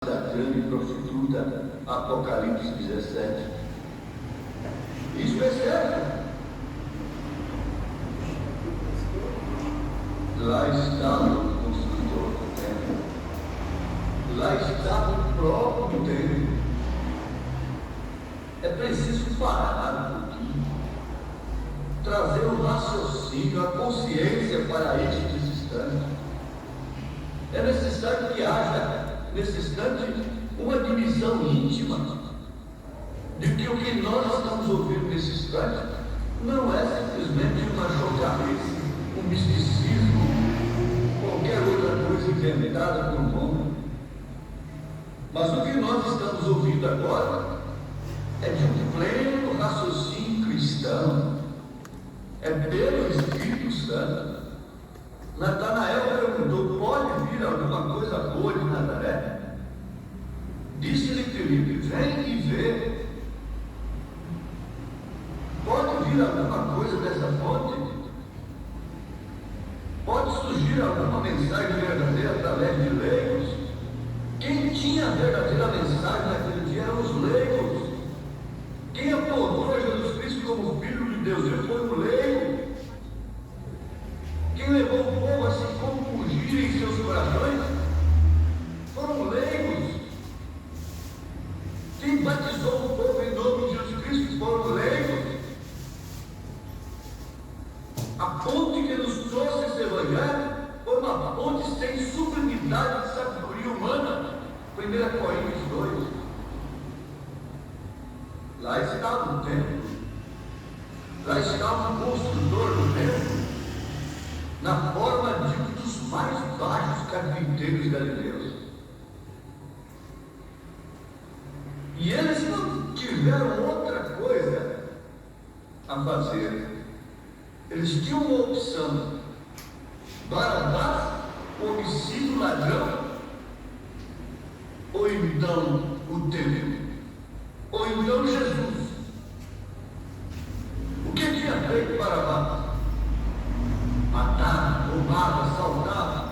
da grande prostituta, Apocalipse 17. Isso é certo. Lá estava o construtor do templo. Lá estava o próprio templo. É preciso parar um pouquinho, trazer o raciocínio, a consciência para este instante. É necessário que haja, nesse instante, uma admissão íntima de que o que nós estamos ouvindo nesse instante não é simplesmente uma chocarrice, um misticismo, qualquer outra coisa inventada por um homem. Mas o que nós estamos ouvindo agora é de um pleno raciocínio cristão, é pelo Espírito Santo. Natanael perguntou: pode vir alguma coisa boa de Nazaré? Disse-lhe Filipe: vem e vê. Pode vir alguma coisa dessa fonte? Pode surgir alguma mensagem verdadeira através de leigos? Quem tinha a verdadeira mensagem naquele dia eram os leigos. Quem apontou a Jesus Cristo como Filho de Deus foi um leigo. Quem levou o povo a se compungir em seus corações foram leigos. Quem batizou o povo em nome de Jesus Cristo foram leigos. A ponte que nos trouxe esse evangelho foi uma ponte sem sublimidade de sabedoria humana. 1 Coríntios 2. Lá estava o templo. Lá estava o construtor do templo, na forma de um dos mais baixos carpinteiros galileus. E eles não tiveram outra coisa a fazer. Eles tinham uma opção: Barabás, homicídio, ladrão, ou então o templo, ou então Jesus. O que tinha feito Barabás? Matava, roubava, assaltava.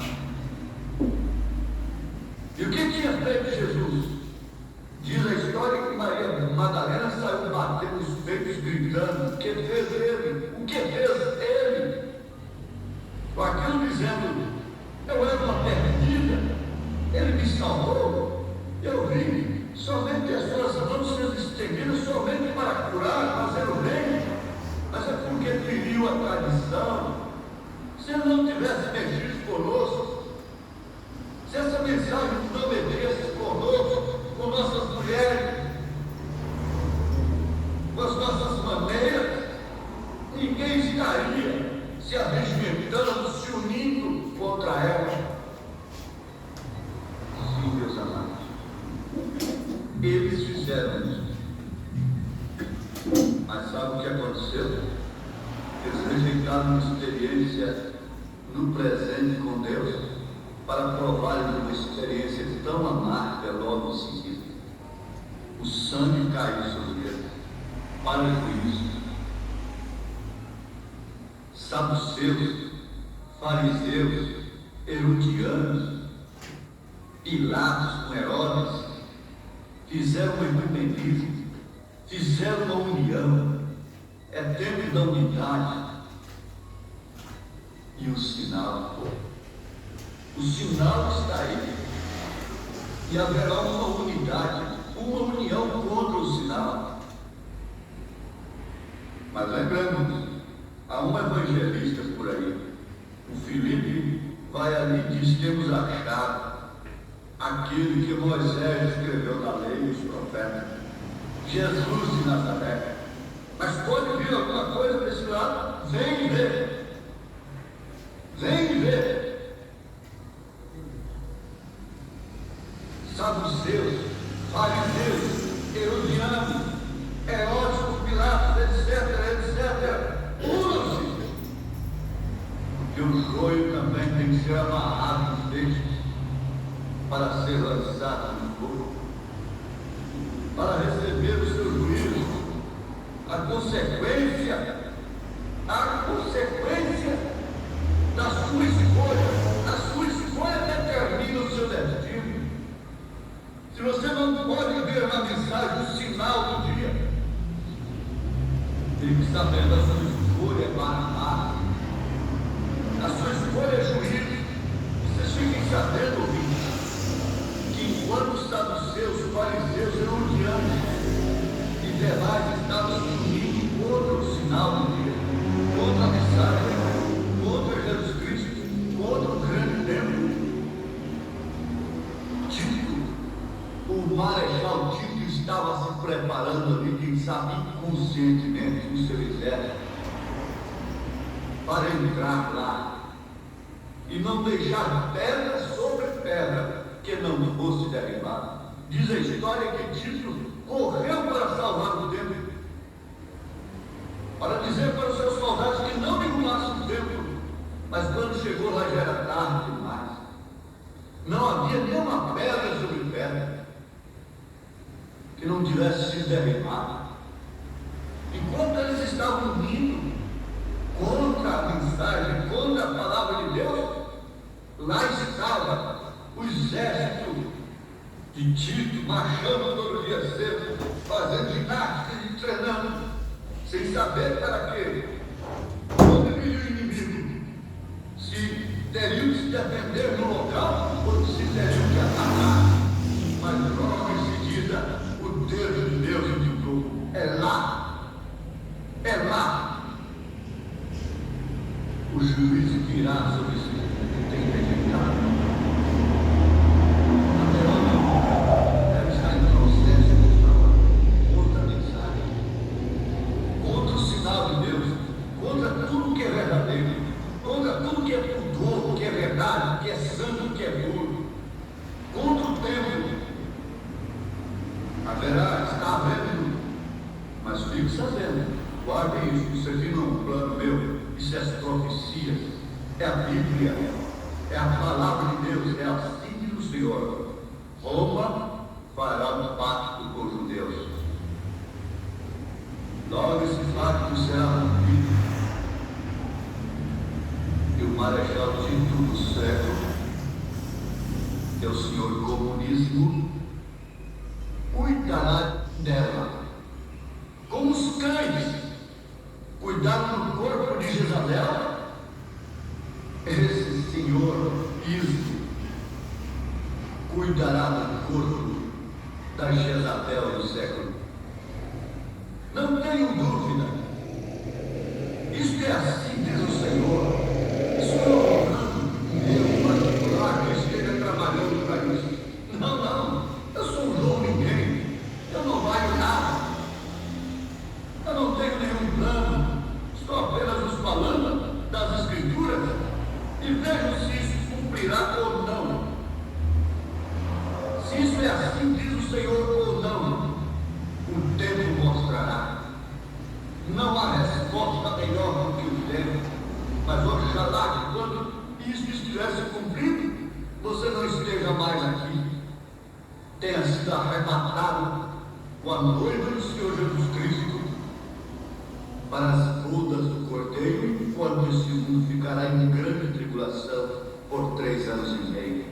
E o que tinha feito Jesus? Diz a história que Maria Madalena saiu batendo os peitos, gritando: o que fez ele? O que fez ele? Com aquilo dizendo: eu era uma perdida, ele me salvou. Eu vi somente as suas mãos sendo estendidas somente para curar, fazer o bem, mas é porque feriu a tradição. Se ele não tivesse mexido conosco, se essa mensagem não mexesse conosco, com nossas mulheres, com as nossas maneiras, ninguém estaria se arregimentando, se unindo contra ela. Sim, meus amados, eles fizeram isso. Mas sabe o que aconteceu? Eles rejeitaram uma experiência no presente com Deus para provarem uma experiência tão amarga logo em seguida. O sangue caiu sobre eles. Para com isso. Saduceus, fariseus, herodianos, Pilatos com Herodes fizeram um ecumenismo, fizeram uma união. É tempo da unidade. E o sinal está aí. E haverá uma unidade, uma união contra o sinal. Mas lembramos, há um evangelista por aí, o Filipe, vai ali e diz: temos achado aquele que Moisés escreveu na lei e os profetas, Jesus de Nazaré. Mas pode vir alguma coisa desse lado? Vem ver. Vem ver. Saduceus, fariseus, herodianos, Herodes, Pilatos, etc. Unam-se. Porque o joio também tem que ser amarrado nos dentes para ser lançado no fogo, para receber o seu juízo. A consequência da sua escolha determina o seu destino. se você não pode ver na mensagem o sinal do dia, fique sabendo a sua escolha é Maranata. A sua escolha é juízo. Vocês fiquem sabendo, ouvintes, que enquanto os saduceus, os fariseus e herodianos e demais estavam se unindo contra o sinal do dia, contra a mensagem, contra Jesus Cristo, contra o grande templo, Tito, o marechal Tito estava se preparando ali, quem sabe inconscientemente, no seu exército, para entrar lá e não deixar pedra sobre pedra que não fosse derribada. Diz a história que Tito correu para salvar o templo, para dizer para os seus soldados que não derrubassem o templo, mas quando chegou lá já era tarde demais. Não havia nenhuma pedra sobre pedra que não tivesse sido derribada. Enquanto eles estavam indo contra a mensagem, contra a palavra de Deus, lá estava o exército de Tito marchando todo dia cedo, fazendo ginástica e treinando, sem saber para quê. Quando viu o inimigo, se teriam que se defender no local ou se teriam que atacar. Mas logo em seguida, o dedo de Deus indicou: é lá, é lá. O juízo virá sobre esse que tem rejeitado. Deve estar em processo contra a mensagem, contra o sinal de Deus, contra tudo que é verdadeiro, contra tudo que é pudor, que é verdade, que é santo, que é puro, contra o templo. Haverá, está havendo, mas fique sabendo, guardem isso, isso aqui não é um plano meu. Isso é as profecias, é a Bíblia, é a palavra de Deus, é assim que o Senhor. Roma fará um pacto com os judeus. Logo esse pacto será rompido. E o marechal Tito do século, que é o senhor comunismo, cuidará dela, como os cães cuidaram do corpo de Jezabel. Esse senhor Cristo cuidará do corpo da Jezabel do século. Não tenho dúvida. Isto é assim, diz o Senhor. Isso não é um plano meu particular que esteja trabalhando para isso. Não, não. Eu sou um João ninguém. Eu não valho nada. Eu não tenho nenhum plano. Estou apenas nos falando das Escrituras e vejo se isso cumprirá ou não. Se isso é assim, diz o Senhor, ou não, o tempo mostrará. Não há resposta melhor do que o tempo, mas oxalá que quando isso estivesse cumprido, você não esteja mais aqui, tenha sido arrebatado com a noiva do Senhor Jesus Cristo para as bodas do Cordeiro, enquanto esse mundo ficará em grande tribulação por 3 anos e meio.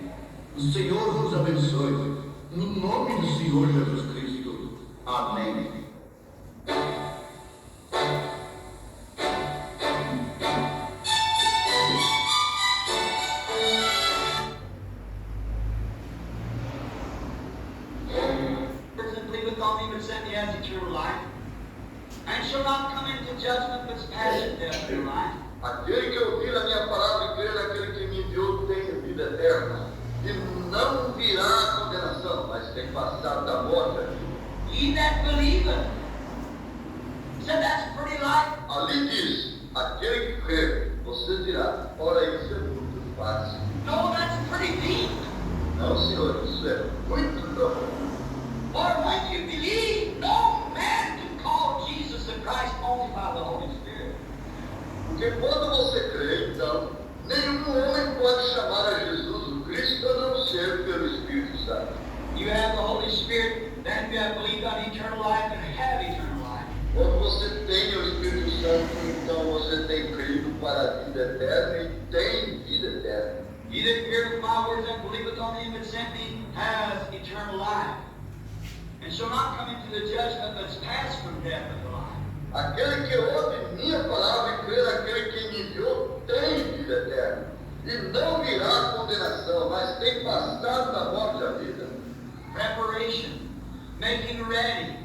O Senhor vos abençoe, no nome do Senhor Jesus Cristo. Amém. Aquele que ouvir a minha palavra e crer naquele que me enviou tem vida eterna, e não virá a condenação, mas tem passado da morte. He that believeth. So that's pretty light. Ali diz, aquele que crê, você dirá, ora isso é muito fácil. No, that's pretty deep. Não, senhor, isso é muito profundo. For when you believe, no man can call Jesus the Christ only by the Holy Spirit. Porque quando você crê, então, nenhum homem pode chamar a Jesus o Cristo a não ser pelo Espírito Santo. You have the Holy Spirit, then you have believed on eternal life and have eternal life. Quando você tem o Espírito Santo, então você tem crido para a vida eterna e tem vida eterna. He that heareth my words and believeth on him that sent me has eternal life, and shall not come into the judgment, but is passed from death unto life. Aquele que ouve minha palavra e crê naquele que me enviou tem vida eterna, e não virá a condenação, mas tem passado da morte à vida. Preparation, making ready.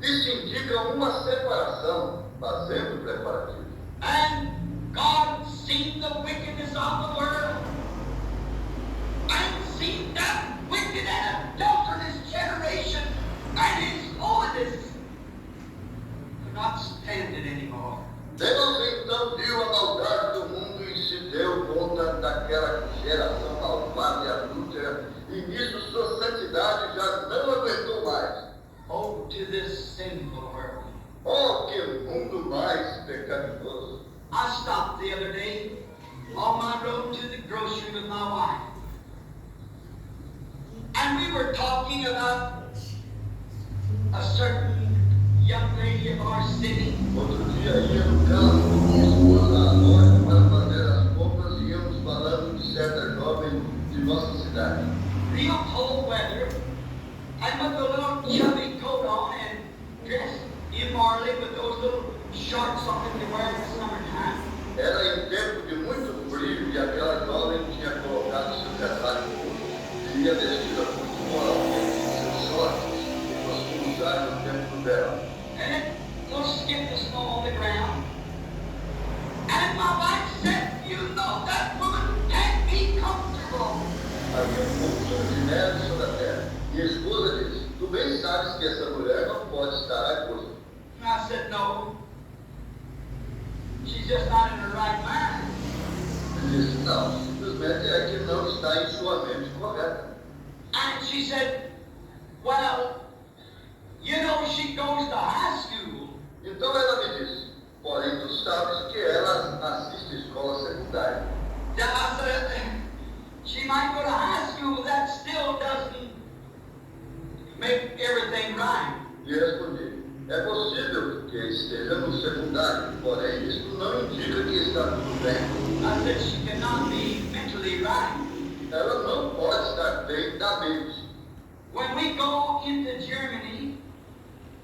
Isso indica uma separação, fazendo preparativo. And God seen the wickedness of the world, and seen that wicked and adulterous generation, and His holiness could not stand it anymore. Deus então viu a maldade do mundo e se deu conta daquela geração malvada e adúltera, e nisso sua santidade já não aguentou mais. Oh, to this sinful world. Oh, que mundo mais pecaminoso. I stopped the other day on my road to the grocery with my wife. And we were talking about a certain young lady of our city. Outro dia ia no carro com minha esposa à loja para fazer as compras e íamos falando de certa jovem de nossa cidade. Real cold weather, and with a little chubby coat on and dressed immorally with those little shorts on that they wear in the summertime. Era em tempo de muito frio e aquela jovem tinha colocado seu casaco e ia vestida muito moralmente em seus shorts que costuma usar no tempo do verão. And it will skip the snow on the ground. And my wife said, "You know that woman can't be comfortable." Havia pouquinho de neve sobre a terra. E a esposa disse, tu bem sabes que essa mulher não pode estar a gosto. And I said, no. She's just not in her right mind. Ele disse, não, simplesmente é que não está em sua mente correta. And she said, well, you know she goes to high school. Então ela me disse, porém tu sabes que ela assiste à escola secundária. Yeah, I said, she might go to high school, but that still doesn't make everything right. E respondi, é possível que esteja no secundário, porém isso não indica que está tudo bem. I said she cannot be mentally right. Ela não pode estar bem da mente. When we go into Germany,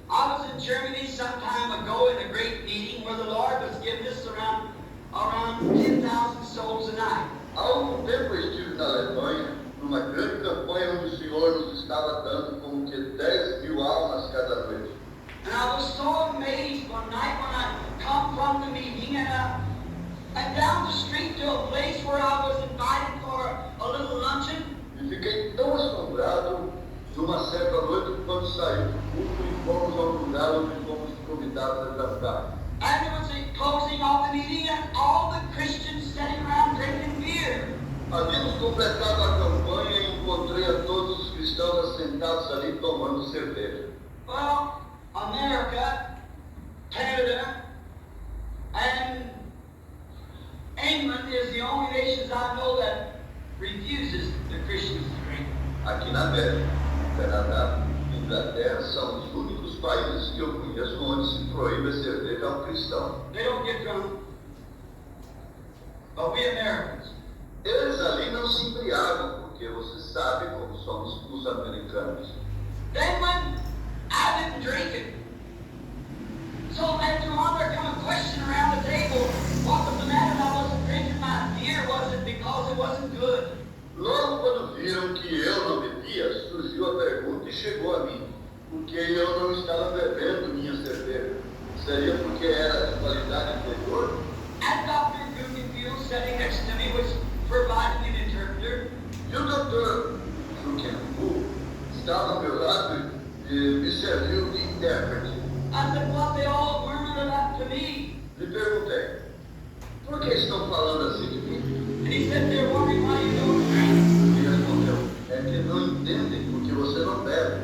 I was in Germany some time ago in a great meeting where the Lord was giving us around 10,000 souls a night. Há algum tempo eu estive na Alemanha, numa grande campanha onde o Senhor nos estava dando como que 10.000 almas cada noite. And I was so amazed one night when I come from the meeting and down the street to a place where I was invited for a little luncheon. E fiquei tão assombrado numa certa noite quando saí do culto e fomos ao lugar onde fomos convidados a jantar. And it was the closing of the meeting and all the Christians sitting around drinking beer. Havíamos completado a campanha e encontrei a todos os cristãos assentados ali tomando cerveja. Well, America, Canada, and England is the only nations I know that refuses the Christians to drink. Aqui na América, Canadá, Inglaterra são os únicos países que eu conheço onde se proíbe a cerveja ao cristão. They don't get drunk, but we Americans. Eles ali não se embriagam, porque você sabe como somos os americanos. Then when I didn't drink it, so later on there come a question around the table, what was the matter? I wasn't drinking my beer, was it because it wasn't good? Logo quando viram que eu não bebia, surgiu a pergunta e chegou a mim, porque eu não estava bebendo minha cerveja. Seria porque era de qualidade inferior? And Dr. Guggenfield sitting next to me was providing an interpreter. E o Dr. Guggenfield estava ao meu lado e me serviu de intérprete. I said, what they all murmured about to me. Lhe perguntei, por que estão falando assim de mim? And he said, they're wondering why you don't drink. Ele respondeu, é que não entendem porque você não bebe.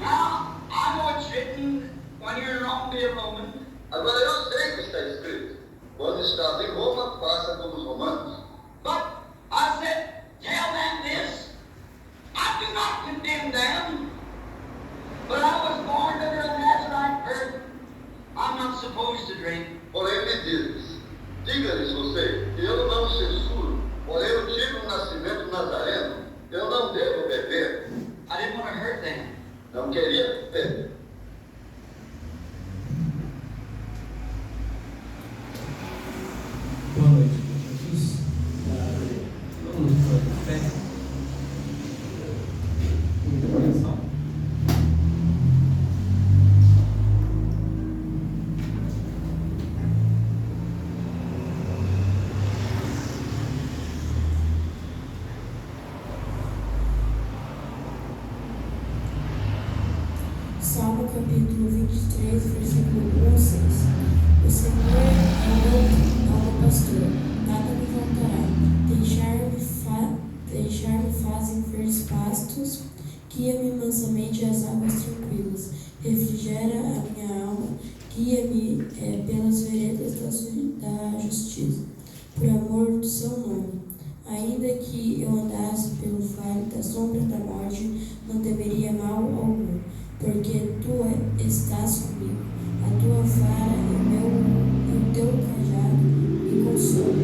Now, I know it's written when you're in Rome, be a Roman. Agora eu sei que está escrito. Quando estás em Roma, faça como os romanos. But I said, tell them this. I do not condemn them. But I was born under a Nazarite birth. I'm not supposed to drink. Porém ele diz, diga-lhes você, eu não censuro, porém eu tive um nascimento nazareno, eu não devo beber. Não queria ter. Boa noite, Jesus. Vamos para a fé. Muita oração. Salmo capítulo 23, versículo 1 a 6. O Senhor é o meu pastor, nada me faltará. Deixar-me faz em verdes pastos, guia-me mansamente às águas tranquilas. Refrigera a minha alma, guia-me pelas veredas da justiça, por amor do seu nome. Ainda que eu andasse pelo vale da sombra da morte, não temeria mal algum, porque tu estás comigo. A tua vara e o teu cajado me consolam.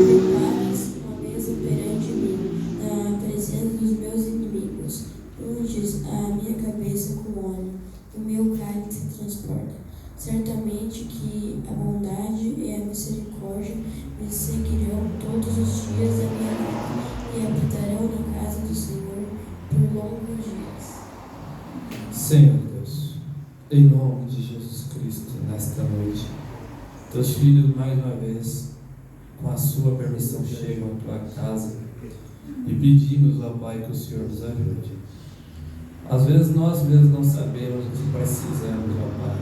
Preparas uma mesa perante mim, na presença dos meus inimigos. Unges a minha cabeça com óleo, o meu cálice transporta. Certamente que a bondade e a misericórdia me seguirão todos os dias da minha vida, e habitarão na casa do Senhor por longos dias. Senhor Deus, em nome de Jesus Cristo, nesta noite, teus filhos mais uma vez, com a sua permissão, chegam à tua casa e pedimos ao Pai que o Senhor nos ajude. Às vezes nós mesmos não sabemos o que precisamos, ó Pai,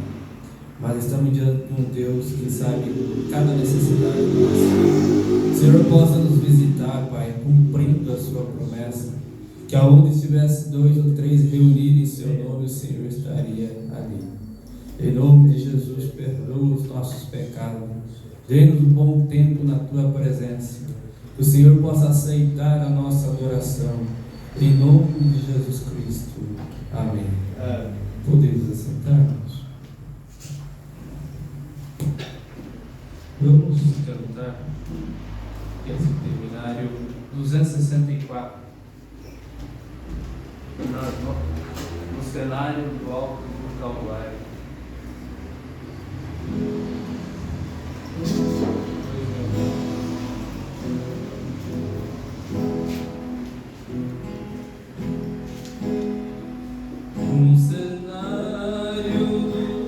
mas estamos diante de um Deus que sabe cada necessidade nossa. O Senhor possa nos visitar, Pai, cumprindo a sua promessa, que aonde estivesse 2 ou 3 reunidos em seu nome, o Senhor estaria ali. Em nome de Jesus, perdoa os nossos pecados, dê-nos um bom tempo na tua presença, que o Senhor possa aceitar a nossa adoração, em nome de Jesus Cristo. Amém. Podemos assentar-nos. Vamos cantar esse terminário 264. No cenário do alto do Calvário. Um cenário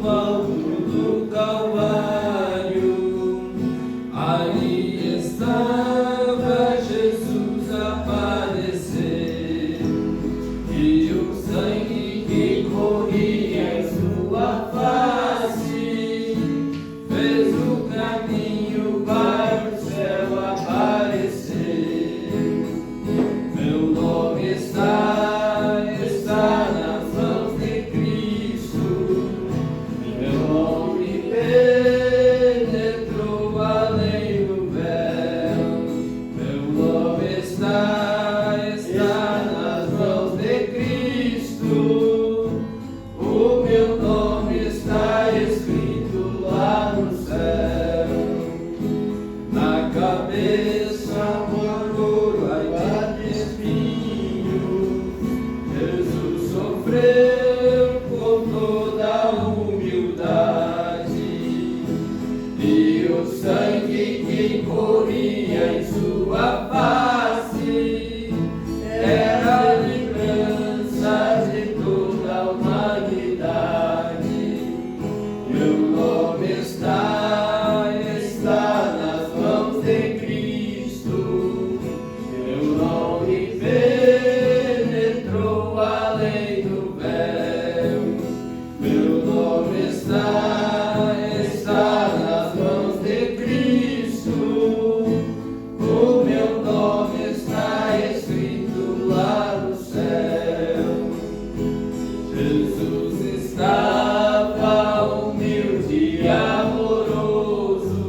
do alto do Calvário, ali estava Jesus a padecer, e o sangue que corria em sua face fez o caminho para o céu aparecer. Meu nome está nas mãos de Cristo, meu nome penetrou além do véu. Meu nome está nas mãos de Cristo, o meu nome está escrito lá no céu. Na cabeça morgulho a de espinho, Jesus sofreu com toda a humildade, e o sangue que corria em sua face era a lembrança de toda a humanidade. Meu nome está nas mãos de Cristo, meu nome penetrou além do véu. Meu nome está nas mãos de Cristo, o meu nome está escrito lá no céu. Jesus estava humilde e amoroso,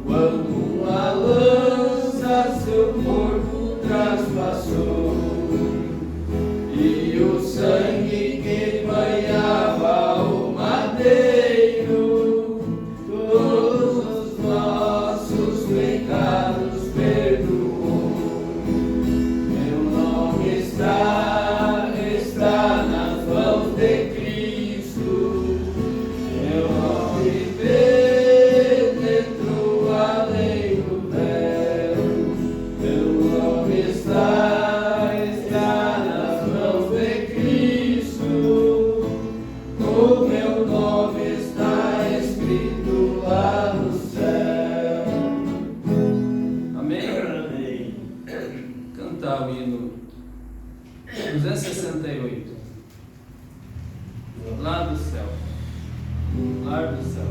quando uma lança seu corpo traspassou, e o 68. Lá do céu. Lá do céu.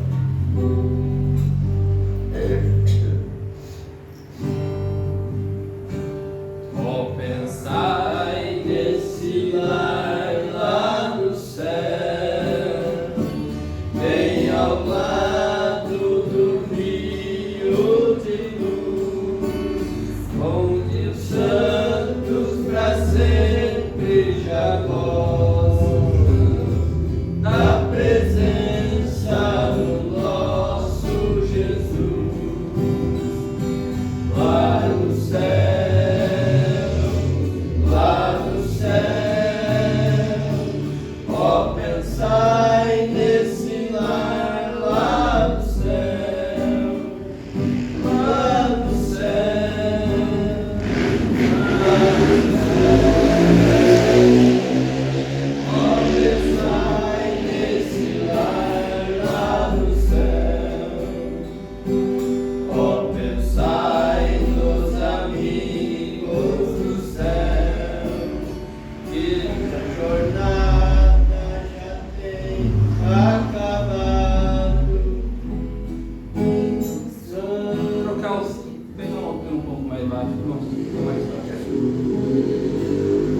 Oh, pensai nesse lar lá do céu, bem ao lado do rio de luz, onde os santos pra sempre já gozam da presença do nosso Jesus. Lá no céu, pensai nesse lar lá do céu, lá do céu, lá do céu. Oh, pensai nesse lar lá do céu. Oh, pensai nos amigos do céu, que a jornada acabado. Trocar os. Pegar um pouco mais baixo, mais baixo.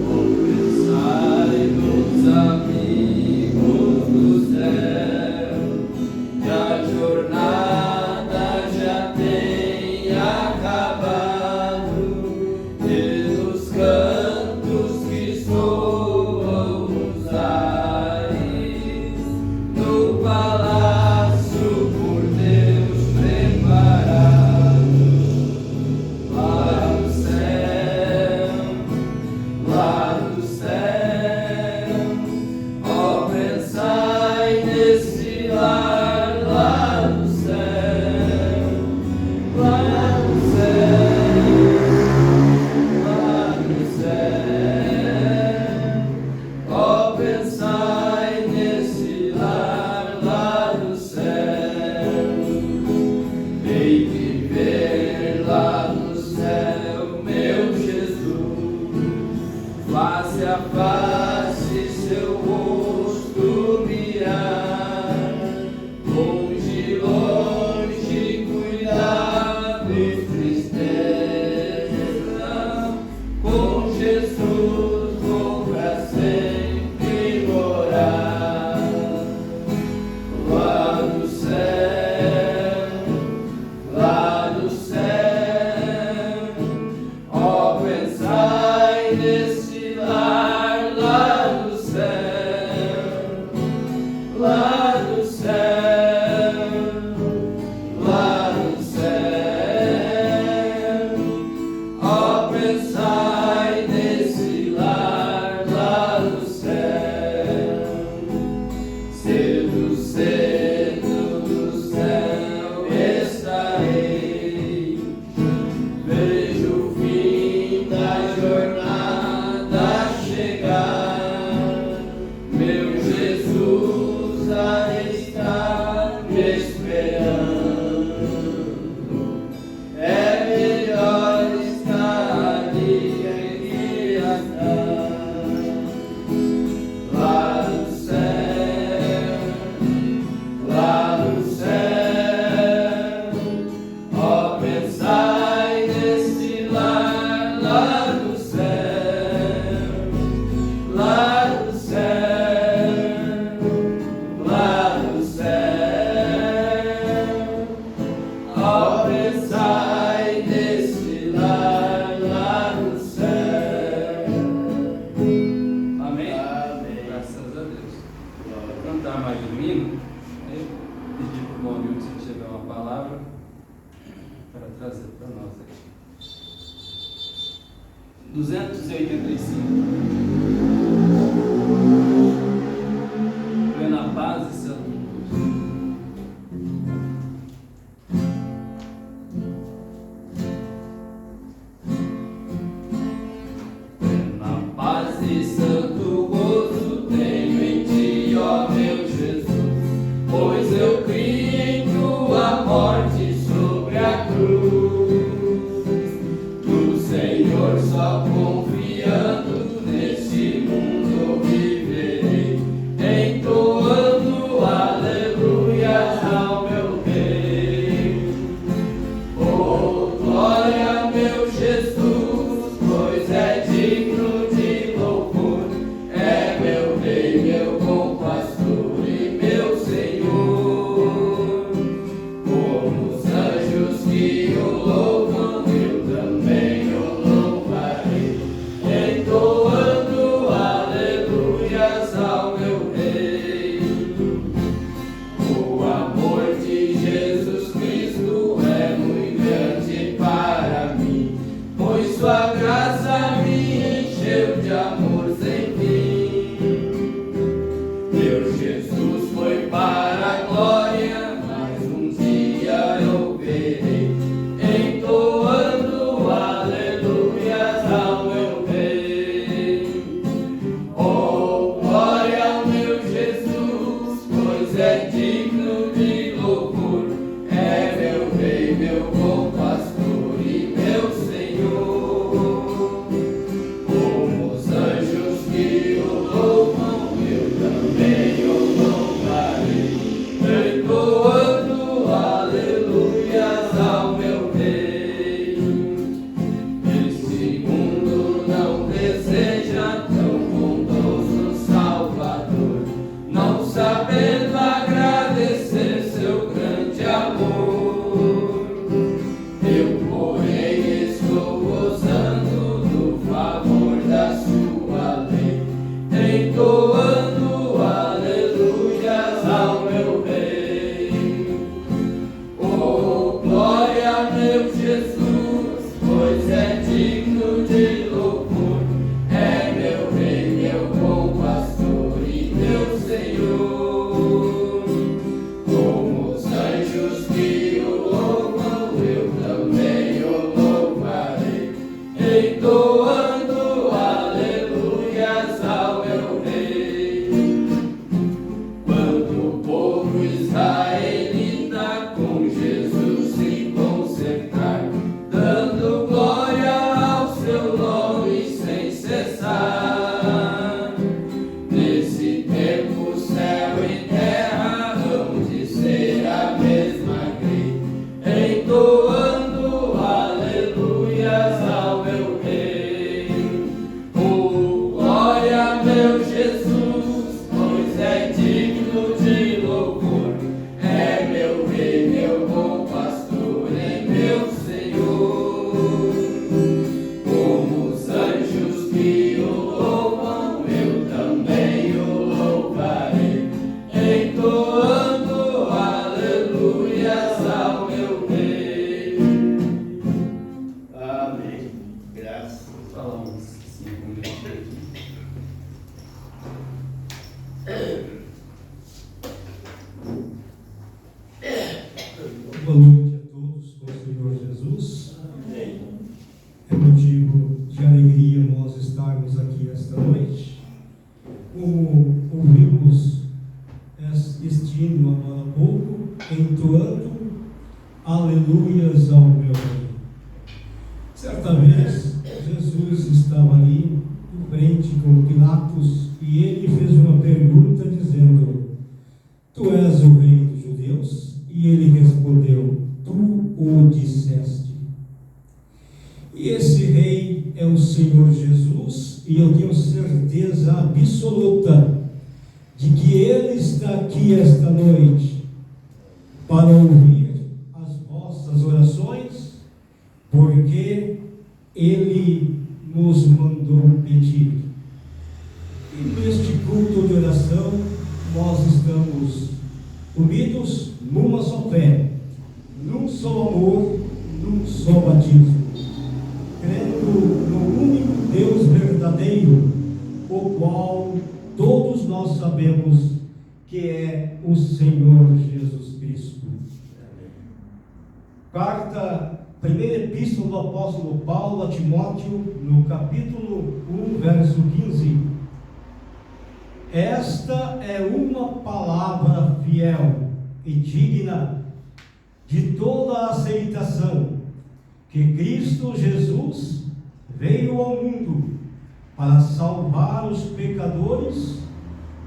Oh, pensai nos amigos do céu, que a jornada já tem acabado, e nos cantos que soam nos ares, no palácio por Deus preparado. Lá do céu, lá do céu. Oh, pensai nesse lar lá do céu, lá do céu, lá do céu. Oh, pensai nesse lar lá do céu, vem viver lá no céu, meu Jesus, face a face seu rosto mirar, longe, longe, cuidado e tristeza, com Jesus vou pra sempre morar. Lá do céu, lá do céu. Oh, pensai nesse lar lá do céu, lá do céu, lá do céu. Oh, pensai nesse lar lá do céu, cedo, cedo do céu estarei, vejo o fim da jornada chegar, meu Jesus aí está me esperando, é melhor estar ali que atrás. Lá do céu, lá do céu. Oh, pensai nesse lar lá do céu, lá do céu, lá do céu. Oh, pensai nesse lar lá do céu. Amém? Amém. Graças a Deus. Vou cantar mais um hino. Pedir para o bom Nilton, se tiver uma palavra, para trazer para nós aqui. 285. Plena paz e santo gozo. Plena paz e santo gozo tenho em ti, ó meu Jesus, pois eu criei em tua morte sobre a cruz. No Senhor só confiando, nesse Rei, meu bom pastor e meu Senhor. Como os anjos que o louvam, eu também o louvarei, entoando aleluias ao meu Rei. O amor de Jesus Cristo é muito grande para mim, pois sua graça me encheu de amor sem fim. Meu Jesus foi para a glória, mas um dia eu verei, entoando aleluias ao meu Rei. Oh, glória ao meu Jesus, pois é digno de louvor. É meu Rei, meu bom pastor e meu Senhor. Como os anjos que o louvam, eu também o louvarei, entoando aleluias ao meu Rei. Esse mundo não deseja tão bondoso Salvador, não sabendo agradecer seu grande amor. Eu, porém, estou gozando do favor da sua lei, entoando aleluias ao meu Rei. Oh, glória a meu Jesus, pois é digno de louvor. É meu Rei, meu bom pastor e meu Senhor. Como os anjos que o louvam, eu também o louvarei, entoando aleluias ao meu Rei. Quando o povo israelita com Jesus se concentrar, dando glória ao seu nome sem cessar, nesse tempo céu e terra hão de ser a mesma grei, entoando aleluias ao meu Rei. Oh, glória a meu Jesus, pois é digno de louvor. É meu Rei, meu bom pastor e meu Senhor. Como os anjos que o louvam, eu também o louvarei, entoando aleluias ao meu Rei. Amém. Graças a Deus. 5 minutos aqui. Boa noite a todos com o Senhor Jesus. É motivo de alegria nós estarmos aqui esta noite. Como ouvimos este hino agora há pouco, entoando aleluias ao meu Rei. Certa vez, Jesus estava ali, em frente com Pilatos, e ele fez uma pergunta dizendo: Tu és o Rei dos Judeus? E ele respondeu: Tu o disseste. E esse Rei é o Senhor Jesus, e eu tenho certeza absoluta de que Ele está aqui esta noite para ouvir as vossas orações, porque Ele nos mandou pedir. E neste culto de oração nós estamos unidos numa só fé, num só amor, num só batismo, crendo no único Deus verdadeiro, o qual todos nós sabemos que é o Senhor Jesus Cristo. Primeira epístola do apóstolo Paulo a Timóteo, no capítulo 1, verso 15. Esta é uma palavra fiel e digna de toda a aceitação, que Cristo Jesus veio ao mundo para salvar os pecadores,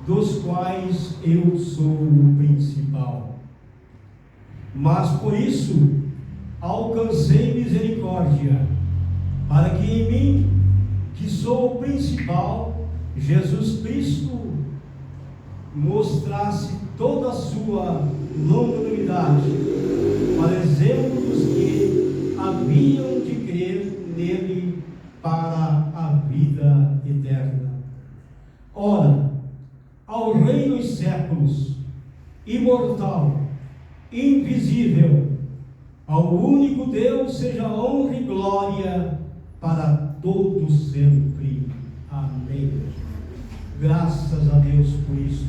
dos quais eu sou o principal. Mas por isso alcancei misericórdia, para que em mim, que sou o principal, Jesus Cristo mostrasse toda a sua longanimidade, para exemplo dos que haviam de crer nele para a vida eterna. Ora, ao Rei dos séculos, imortal, invisível, ao único Deus seja honra e glória para todos sempre. Amém. Graças a Deus por isto,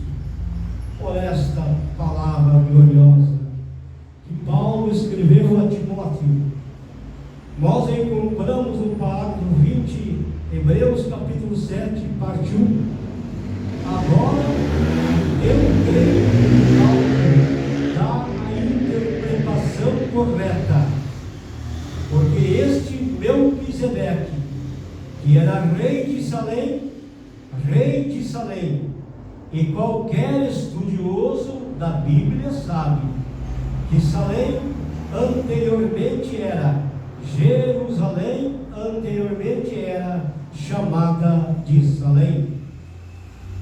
por esta palavra gloriosa que Paulo escreveu a Timóteo. Nós encontramos no parágrafo 20, Hebreus capítulo 7, parte 1. Agora eu creio da interpretação correta, porque este Melquisedeque, que era rei de Salém, e qualquer estudioso da Bíblia sabe que Salém anteriormente era Jerusalém, anteriormente era chamada de Salém,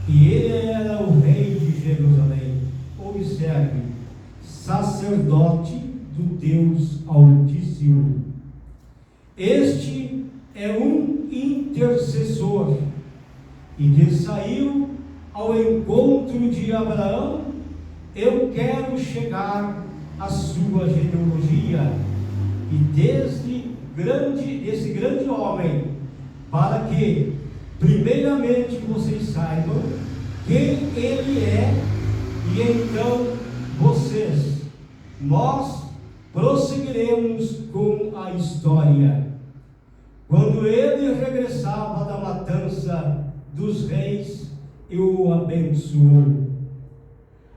e ele era o rei de Jerusalém. Observe, sacerdote do Deus Altíssimo. Este é um intercessor, e que saiu ao encontro de Abraão. Eu quero chegar à sua genealogia, e esse grande homem, para que primeiramente vocês saibam quem ele é, e então nós prosseguiremos com a história. Quando ele regressava da matança dos reis, e o abençoou,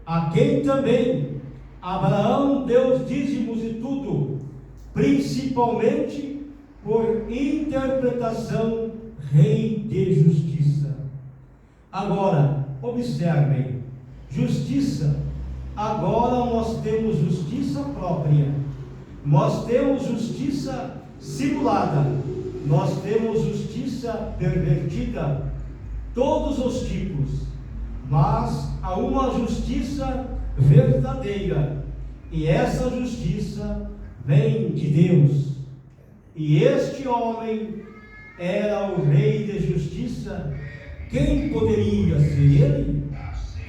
a quem também Abraão deu os dízimos e tudo, principalmente por interpretação, rei de justiça. Agora, observem, justiça. Agora nós temos justiça própria, nós temos justiça simulada, nós temos justiça pervertida, todos os tipos, mas há uma justiça verdadeira, e essa justiça vem de Deus. E este homem era o rei de justiça. Quem poderia ser ele?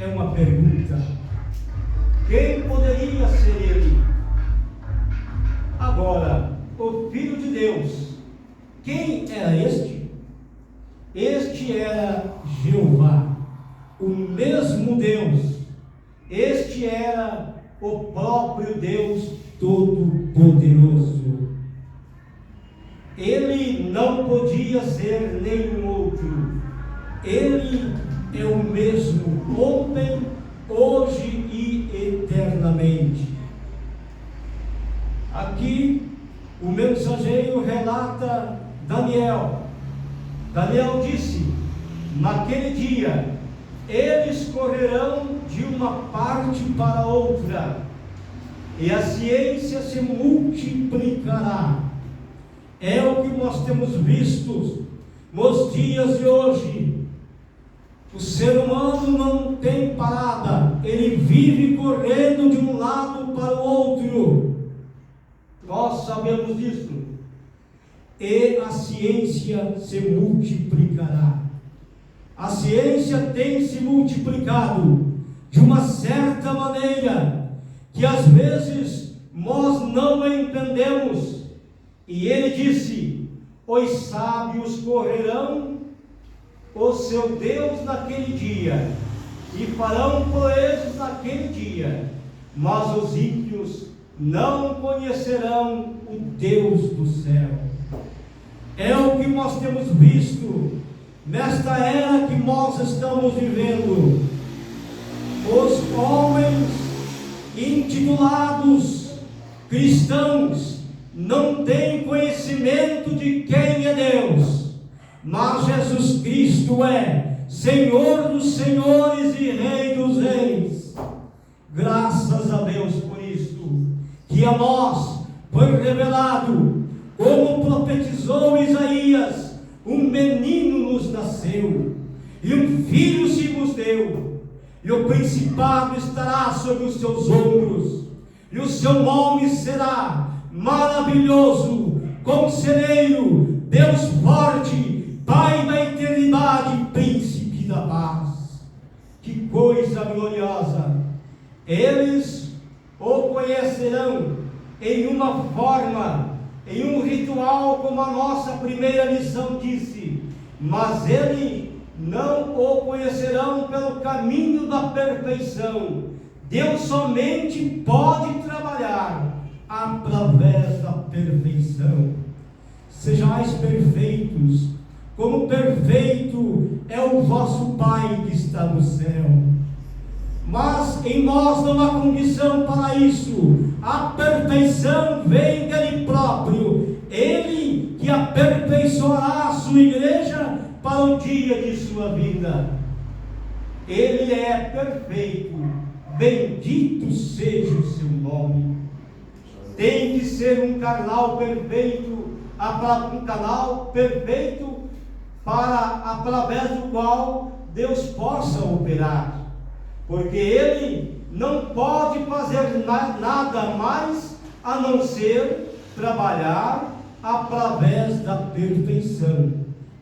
É uma pergunta. Quem poderia ser ele? Agora, o Filho de Deus, quem era este? Este era Jeová, o mesmo Deus. Este era o próprio Deus Todo-Poderoso. Ele não podia ser nenhum outro. Ele é o mesmo ontem, hoje e eternamente. Aqui o mensageiro relata Daniel. Daniel disse: naquele dia eles correrão de uma parte para outra, e a ciência se multiplicará. É o que nós temos visto nos dias de hoje. O ser humano não tem parada, ele vive correndo de um lado para o outro. Nós sabemos disso. E a ciência se multiplicará. A ciência tem se multiplicado de uma certa maneira que às vezes nós não entendemos. E ele disse: os sábios correrão o seu Deus naquele dia, e farão proezas naquele dia, mas os ímpios não conhecerão o Deus do céu. É o que nós temos visto nesta era que nós estamos vivendo. Os homens intitulados cristãos não têm conhecimento de quem é Deus, mas Jesus Cristo é Senhor dos senhores e Rei dos reis. Graças a Deus por isto, que a nós foi revelado, como profetizou Isaías: um menino nos nasceu, e um filho se nos deu, e o principado estará sobre os seus ombros, e o seu nome será Maravilhoso, Conselheiro, Deus Forte, Pai da Eternidade, Príncipe da Paz. Que coisa gloriosa! Eles o conhecerão em uma forma, em um ritual, como a nossa primeira lição disse, mas ele não o conhecerão pelo caminho da perfeição. Deus somente pode trabalhar através da perfeição. Sejais perfeitos, como perfeito é o vosso Pai que está no céu. Mas em nós não há condição para isso. A perfeição vem dele próprio. Ele que aperfeiçoará a sua igreja para o dia de sua vinda. Ele é perfeito. Bendito seja o seu nome. Tem que ser um canal perfeito, para através do qual Deus possa operar. Porque ele não pode fazer nada mais a não ser trabalhar através da perfeição.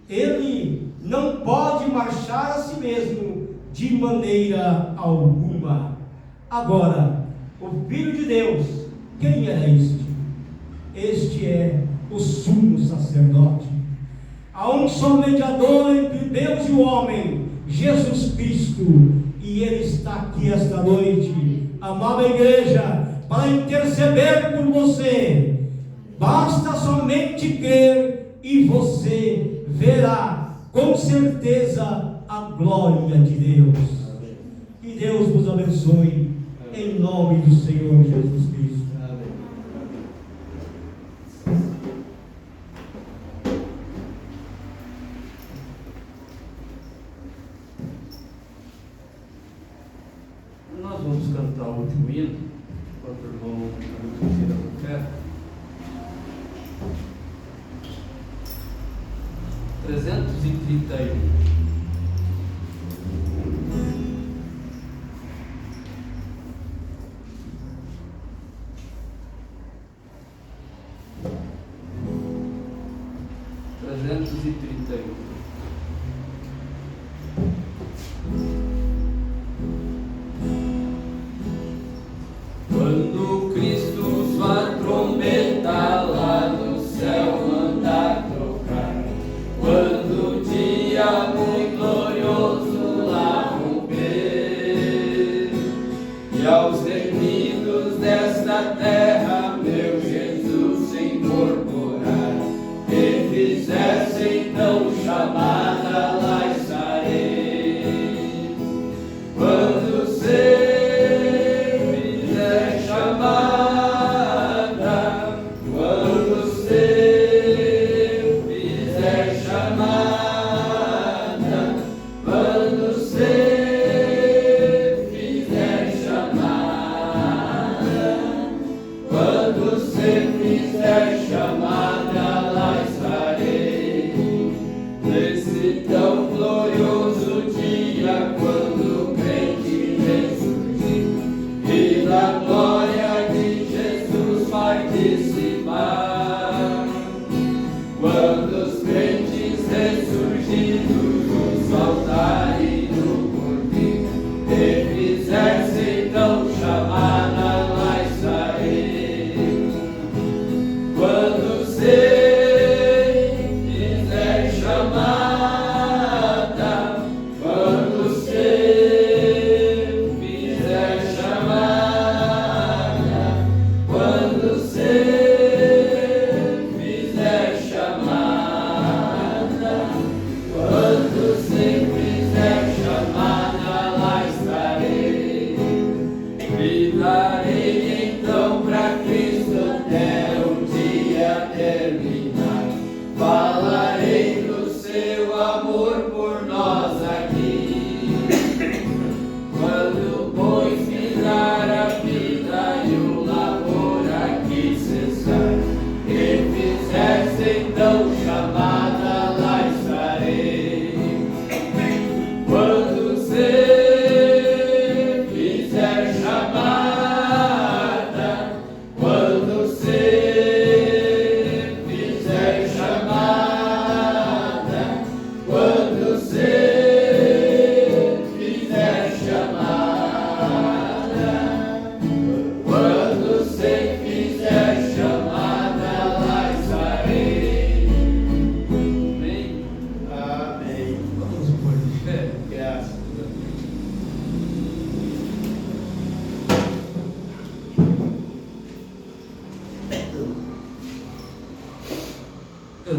Ele não pode marchar a si mesmo de maneira alguma. Agora, o Filho de Deus, quem é este? Este é o sumo sacerdote. Há um só mediador entre Deus e o homem, Jesus Cristo. E Ele está aqui esta noite, amada igreja, para interceder por você. Basta somente crer e você verá com certeza a glória de Deus. Que Deus vos abençoe, em nome do Senhor Jesus Cristo. Nós vamos cantar o último hino, enquanto o irmão tira o pé. 331. Quando Cristo sua trombeta lá no céu mandar tocar, quando o dia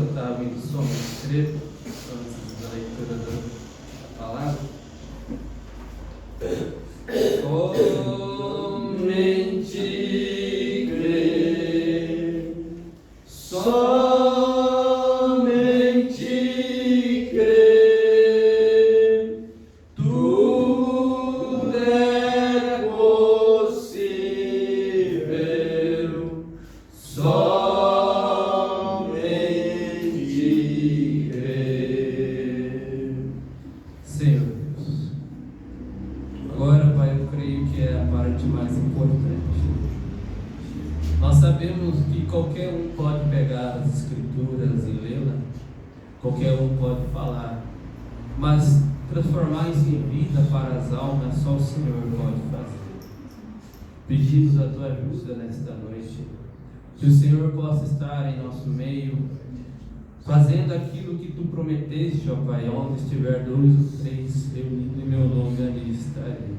estar ouvindo somente crer antes da leitura da palavra? Somente crer, somente crer, tudo é possível, somente crer. Senhor Deus, agora, Pai, eu creio que é a parte mais importante. Nós sabemos que qualquer um pode pegar as Escrituras e lê-la, qualquer um pode falar, mas transformar isso em vida para as almas, só o Senhor pode fazer. Pedimos a Tua ajuda nesta noite, que o Senhor possa estar em nosso meio, fazendo aquilo que Tu prometeste, ó Pai, onde estiver 2 ou 3 reunidos em meu nome, ali estarei.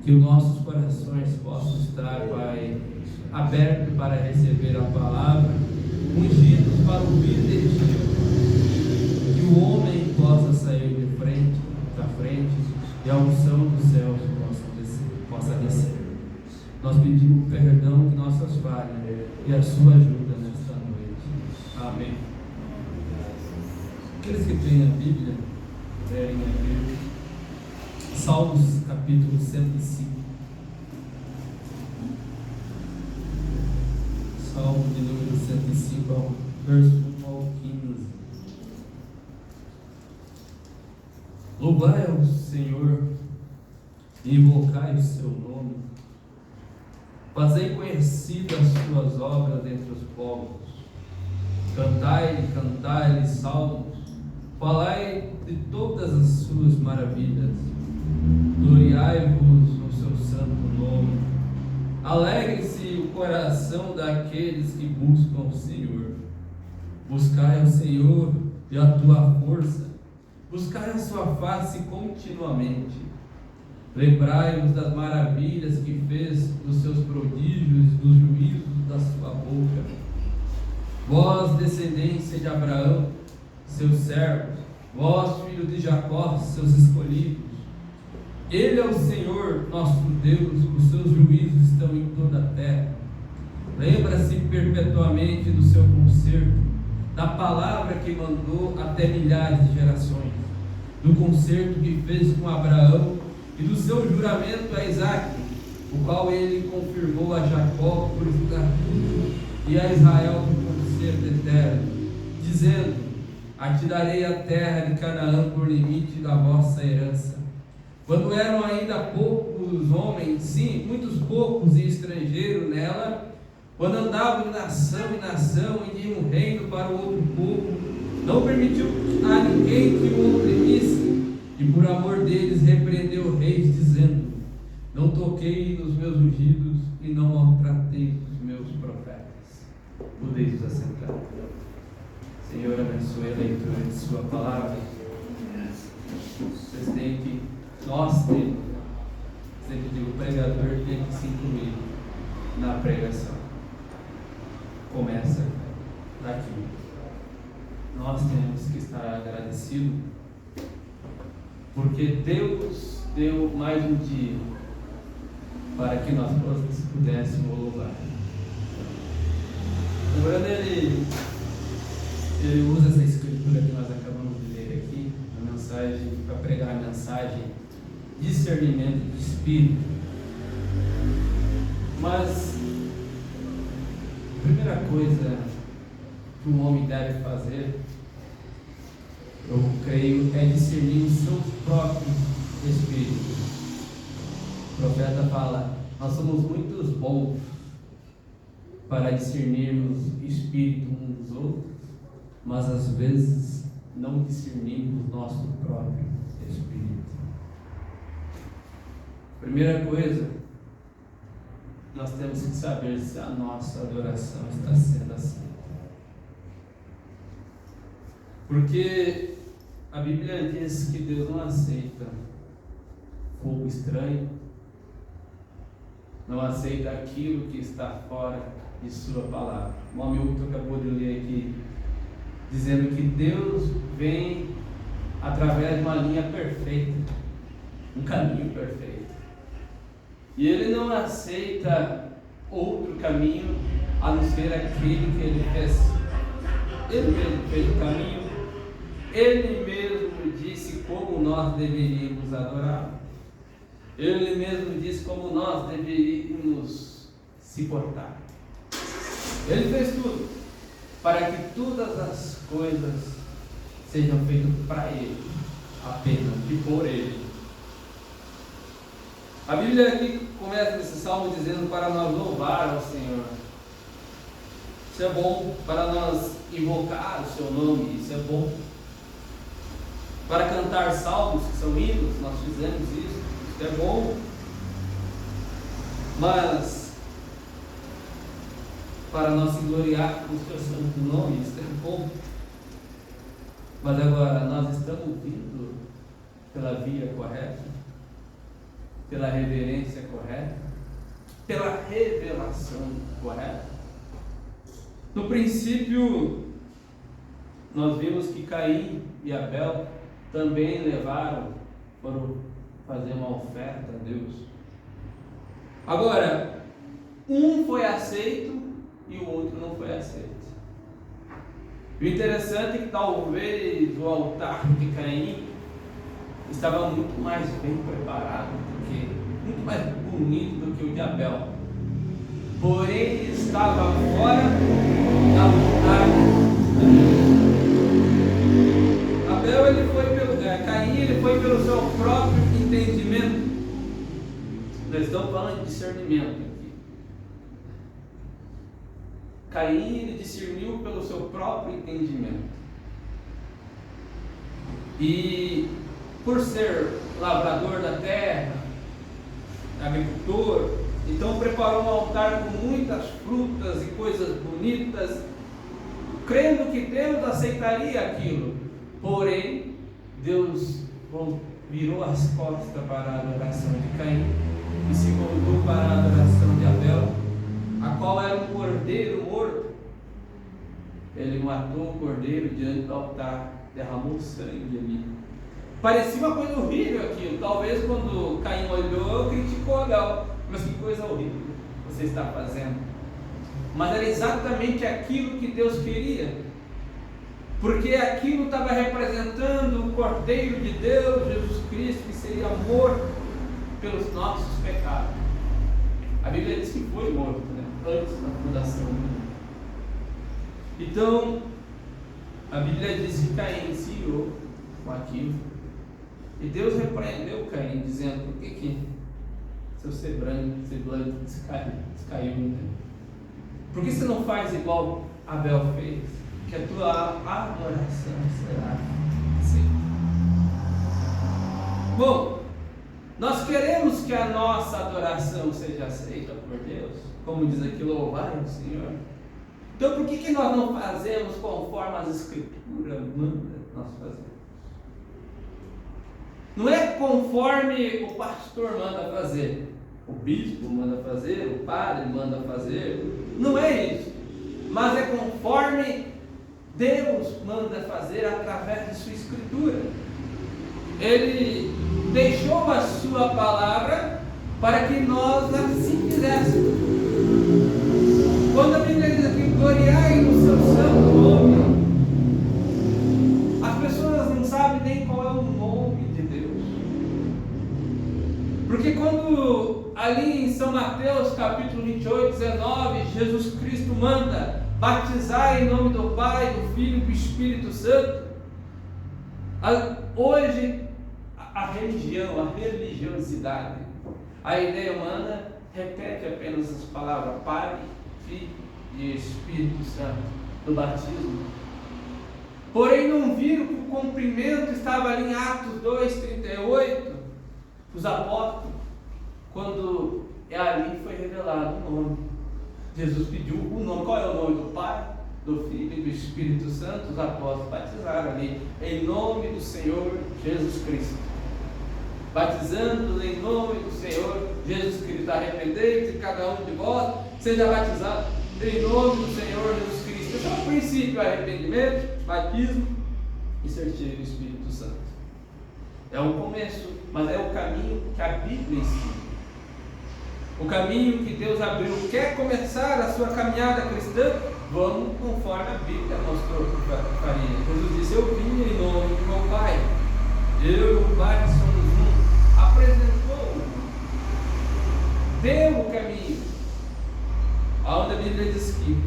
Que os nossos corações possam estar, Pai, abertos para receber a palavra, ungidos para ouvir de Ti. Que o homem possa sair de frente, da frente, e a unção dos céus possa descer. Nós pedimos perdão de nossas falhas e a Sua ajuda nesta noite. Amém. Aqueles que têm a Bíblia, lerem a Bíblia. Salmos capítulo 105. Salmo de número 105, verso 1 ao 15. Louvai ao Senhor e invocai o seu nome. Fazei conhecidas as suas obras entre os povos. Cantai-lhe salmos. Falai de todas as suas maravilhas. Gloriai-vos no seu santo nome. Alegre-se o coração daqueles que buscam o Senhor. Buscai ao Senhor e a tua força. Buscai a sua face continuamente. Lembrai-vos das maravilhas que fez, dos seus prodígios, dos juízos da sua boca. Vós, descendência de Abraão, seus servos, vós, filho de Jacó, seus escolhidos. Ele é o Senhor, nosso Deus, os seus juízos estão em toda a terra. Lembra-se perpetuamente do seu conserto, da palavra que mandou até milhares de gerações, do conserto que fez com Abraão e do seu juramento a Isaque, o qual ele confirmou a Jacó por estatuto e a Israel por conserto eterno, dizendo: a ti darei a terra de Canaã por limite da vossa herança. Quando eram ainda poucos homens, sim, muitos poucos e estrangeiros nela, quando andavam de nação em nação e de um reino para o outro povo, não permitiu a ninguém que o oprimisse, e por amor deles repreendeu reis, dizendo: não toquei nos meus ungidos e não maltratei os meus profetas. Podeis vos assentar. Senhor, abençoe a leitura de sua palavra. Vocês têm que, nós temos, sempre digo, o pregador tem que se incluir na pregação. Começa daqui. Nós temos que estar agradecidos, porque Deus deu mais um dia para que nós pudéssemos louvar. Lembrando, ele usa essa escritura que nós acabamos de ler aqui, a mensagem, para pregar a mensagem discernimento do Espírito. Mas a primeira coisa que um homem deve fazer, eu creio, é discernir os seus próprios espíritos. O profeta fala: nós somos muito bons para discernirmos espírito uns dos outros, mas às vezes não discernimos nosso próprio espírito. Primeira coisa, nós temos que saber se a nossa adoração está sendo aceita. Porque a Bíblia diz que Deus não aceita fogo estranho, não aceita aquilo que está fora de sua palavra. O Hamilton acabou de ler aqui dizendo que Deus vem através de uma linha perfeita, um caminho perfeito. E Ele não aceita outro caminho a não ser aquele que Ele fez. Ele mesmo fez o caminho, Ele mesmo disse como nós deveríamos adorar, Ele mesmo disse como nós deveríamos se portar. Ele fez tudo para que todas as coisas sejam feitas para Ele, apenas e por Ele. A Bíblia aqui começa esse salmo dizendo para nós louvar ao Senhor. Isso é bom, para nós invocar o seu nome, isso é bom. Para cantar salmos que são hinos, nós fizemos isso é bom. Mas para nós se gloriar com o seu santo nome, isso é bom. Mas agora nós estamos vindo pela via correta, pela reverência correta, pela revelação correta. No princípio, nós vimos que Caim e Abel também foram fazer uma oferta a Deus. Agora, um foi aceito e o outro não foi aceito. O interessante é que talvez o altar de Caim estava muito mais bem preparado, muito mais bonito do que o de Abel. Porém, estava fora da vontade de Deus. Caim ele foi pelo seu próprio entendimento. Nós estamos falando de discernimento aqui. Caim ele discerniu pelo seu próprio entendimento. E por ser lavrador da terra, agricultor, então preparou um altar com muitas frutas e coisas bonitas, crendo que Deus aceitaria aquilo. Porém, Deus virou as costas para a adoração de Caim e se voltou para a adoração de Abel, a qual era um cordeiro morto. Ele matou o cordeiro diante do altar, derramou sangue ali. Parecia uma coisa horrível aquilo. Talvez quando Caim olhou, criticou Abel. Mas que coisa horrível você está fazendo. Mas era exatamente aquilo que Deus queria. Porque aquilo estava representando o Cordeiro de Deus, Jesus Cristo, que seria morto pelos nossos pecados. A Bíblia diz que foi morto, né? Antes da fundação do mundo. Então, a Bíblia diz que Caim se irou com aquilo. E Deus repreendeu Caim, dizendo: por que seu semblante descaiu? Né? Por que você não faz igual Abel fez? Que a tua adoração será aceita. Bom, nós queremos que a nossa adoração seja aceita por Deus, como diz aqui, louvar o Senhor. Então por que nós não fazemos conforme as Escrituras mandam nós fazermos? Não é conforme o pastor manda fazer, o bispo manda fazer, o padre manda fazer, não é isso, mas é conforme Deus manda fazer através de sua Escritura. Ele deixou a sua palavra para que nós assim fizéssemos. Quando a Bíblia diz aqui, gloriai no seu santo nome, as pessoas não sabem nem qual é o nome de Deus. Porque quando ali em São Mateus capítulo 28, 19, Jesus Cristo manda batizar em nome do Pai, do Filho e do Espírito Santo, hoje a religião, a religiosidade, a ideia humana repete apenas as palavras Pai, Filho e Espírito Santo do batismo. Porém não viram que o cumprimento estava ali em Atos 2:38, os apóstolos, quando ali foi revelado o nome. Jesus pediu o nome. Qual é o nome do Pai, do Filho e do Espírito Santo? Os apóstolos batizaram ali em nome do Senhor Jesus Cristo. Batizando em nome do Senhor Jesus Cristo. Arrependei-vos e cada um de vós seja batizado em nome do Senhor Jesus Cristo. Esse é o princípio, arrependimento, batismo e ser cheio do Espírito Santo. É o começo, mas é o caminho que a Bíblia ensina. O caminho que Deus abriu. Quer começar a sua caminhada cristã? Vamos conforme a Bíblia mostrou que faria. Jesus disse: eu vim em nome do meu Pai. Eu e o Pai somos um. Apresentou, deu o caminho. Aonde a Bíblia diz que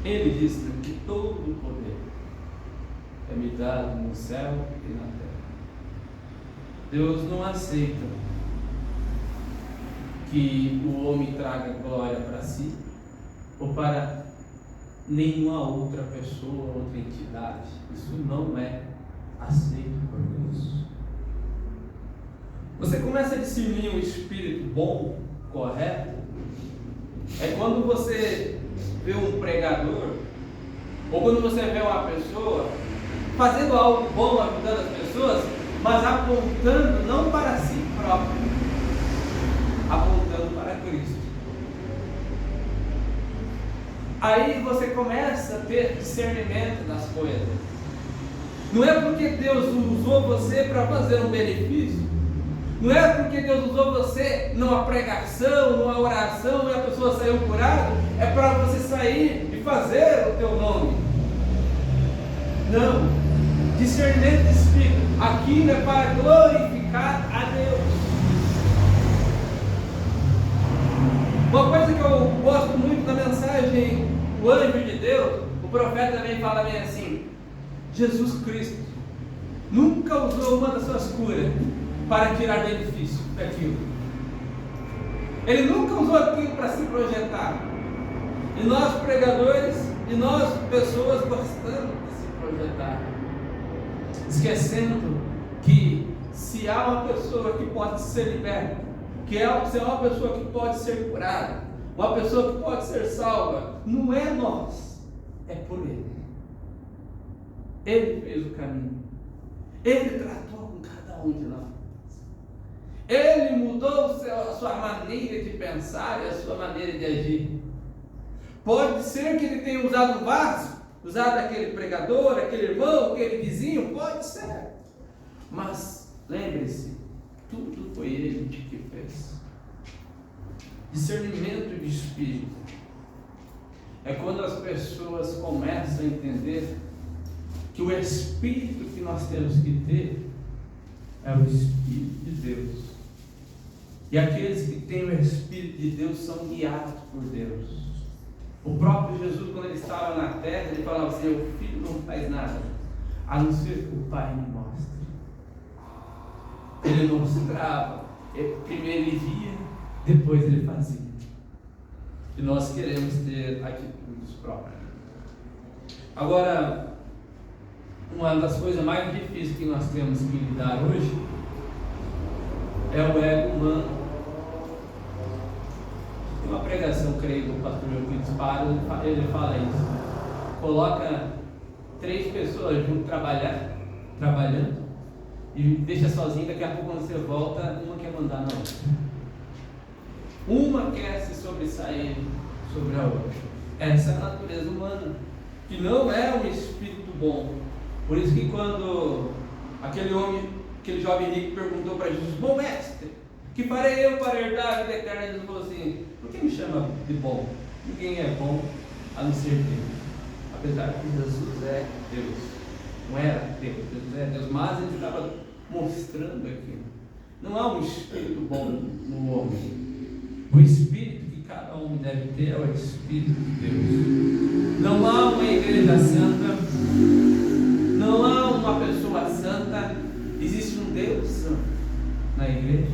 Ele disse que todo o poder é me dado no céu e na terra. Deus não aceita que o homem traga glória para si ou para nenhuma outra pessoa, outra entidade. Isso não é aceito por Deus. Você começa a discernir um espírito bom, correto, é quando você vê um pregador, ou quando você vê uma pessoa fazendo algo bom, ajudando as pessoas, mas apontando não para si próprio, apontando para Cristo. Aí você começa a ter discernimento das coisas. Não é porque Deus usou você para fazer um benefício. Não é porque Deus usou você numa pregação, numa oração e a pessoa saiu curada. É para você sair e fazer o teu nome. Não. Discernimento de espírito. Aquilo é para glorificar a Deus. Uma coisa que eu gosto muito da mensagem, o anjo de Deus, o profeta também fala bem assim: Jesus Cristo nunca usou uma das suas curas para tirar benefício daquilo. Ele nunca usou aquilo para se projetar. E nós pregadores, e nós pessoas gostamos de se projetar, esquecendo que se há uma pessoa que pode ser liberta, se é uma pessoa que pode ser curada, uma pessoa que pode ser salva, não é nós, é por Ele. Ele fez o caminho, Ele tratou com cada um de nós, Ele mudou a sua maneira de pensar e a sua maneira de agir. Pode ser que Ele tenha usado um vaso, usado aquele pregador, aquele irmão, aquele vizinho, pode ser, mas lembre-se, tudo foi Ele que fez. Discernimento de espírito é quando as pessoas começam a entender que o espírito que nós temos que ter é o Espírito de Deus. E aqueles que têm o Espírito de Deus são guiados por Deus. O próprio Jesus, quando ele estava na terra, ele falava assim: o filho não faz nada, a não ser que o Pai me mostre. Ele não mostrava, primeiro ele via, depois ele fazia. E nós queremos ter atitudes próprias. Agora, uma das coisas mais difíceis que nós temos que lidar hoje é o ego humano. Tem uma pregação, creio, do pastor Euclides Paro, ele fala isso. Coloca 3 pessoas junto trabalhando, e deixa sozinho, daqui a pouco quando você volta, uma quer mandar na outra. Uma quer se sobressair sobre a outra. Essa é a natureza humana, que não é um espírito bom. Por isso que quando aquele jovem rico perguntou para Jesus: bom mestre, que farei eu para herdar a vida eterna? Jesus falou assim: por que me chama de bom? Ninguém é bom a não ser Deus. Apesar que Jesus é Deus, não era Deus, Jesus é Deus, mas ele estava mostrando aqui. Não há um espírito bom no homem. O espírito que cada homem deve ter é o Espírito de Deus. Não há uma igreja santa, não há uma pessoa santa. Existe um Deus santo na igreja,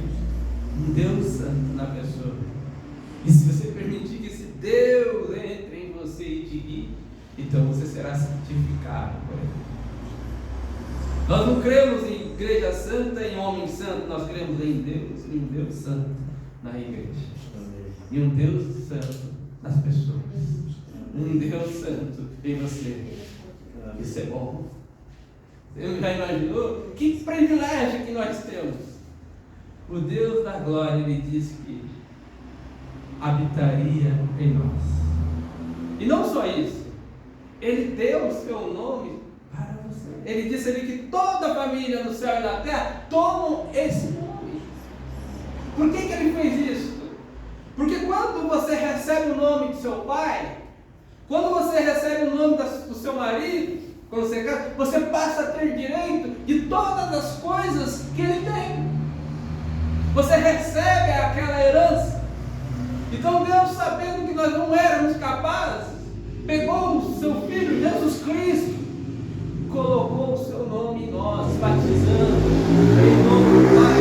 um Deus santo na pessoa. E se você permitir que esse Deus entre em você e te guie, então você será santificado por Ele. Nós não cremos em igreja santa, em homem santo, nós cremos em Deus santo na igreja. E um Deus santo nas pessoas. Um Deus santo em você. Isso é bom. Você já imaginou? Que privilégio que nós temos. O Deus da glória, Ele disse que habitaria em nós. E não só isso. Ele deu o seu nome ele disse ali que toda a família no céu e na terra tomam esse nome. Por que ele fez isso? Porque quando você recebe o nome de seu pai, quando você recebe o nome do seu marido, quando você casa, você passa a ter direito de todas as coisas que ele tem. Você recebe aquela herança. Então Deus, sabendo que nós não éramos capazes, pegou o seu Filho Jesus Cristo, colocou o seu nome em nós, batizando em nome do Pai,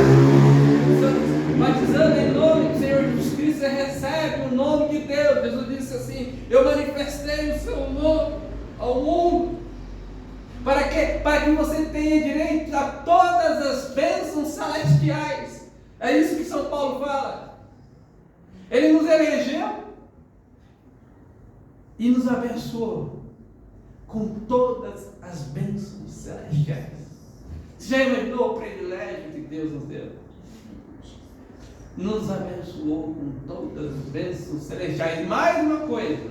batizando em nome do Senhor Jesus Cristo. Você recebe o nome de Deus. Jesus disse assim: eu manifestei o seu nome ao mundo. Para quê? Para que você tenha direito a todas as bênçãos celestiais. É isso que São Paulo fala. Ele nos elegeu e nos abençoou com todas as bênçãos celestiais. Você já imaginou o privilégio que Deus nos deu? Nos abençoou com todas as bênçãos celestiais. E mais uma coisa,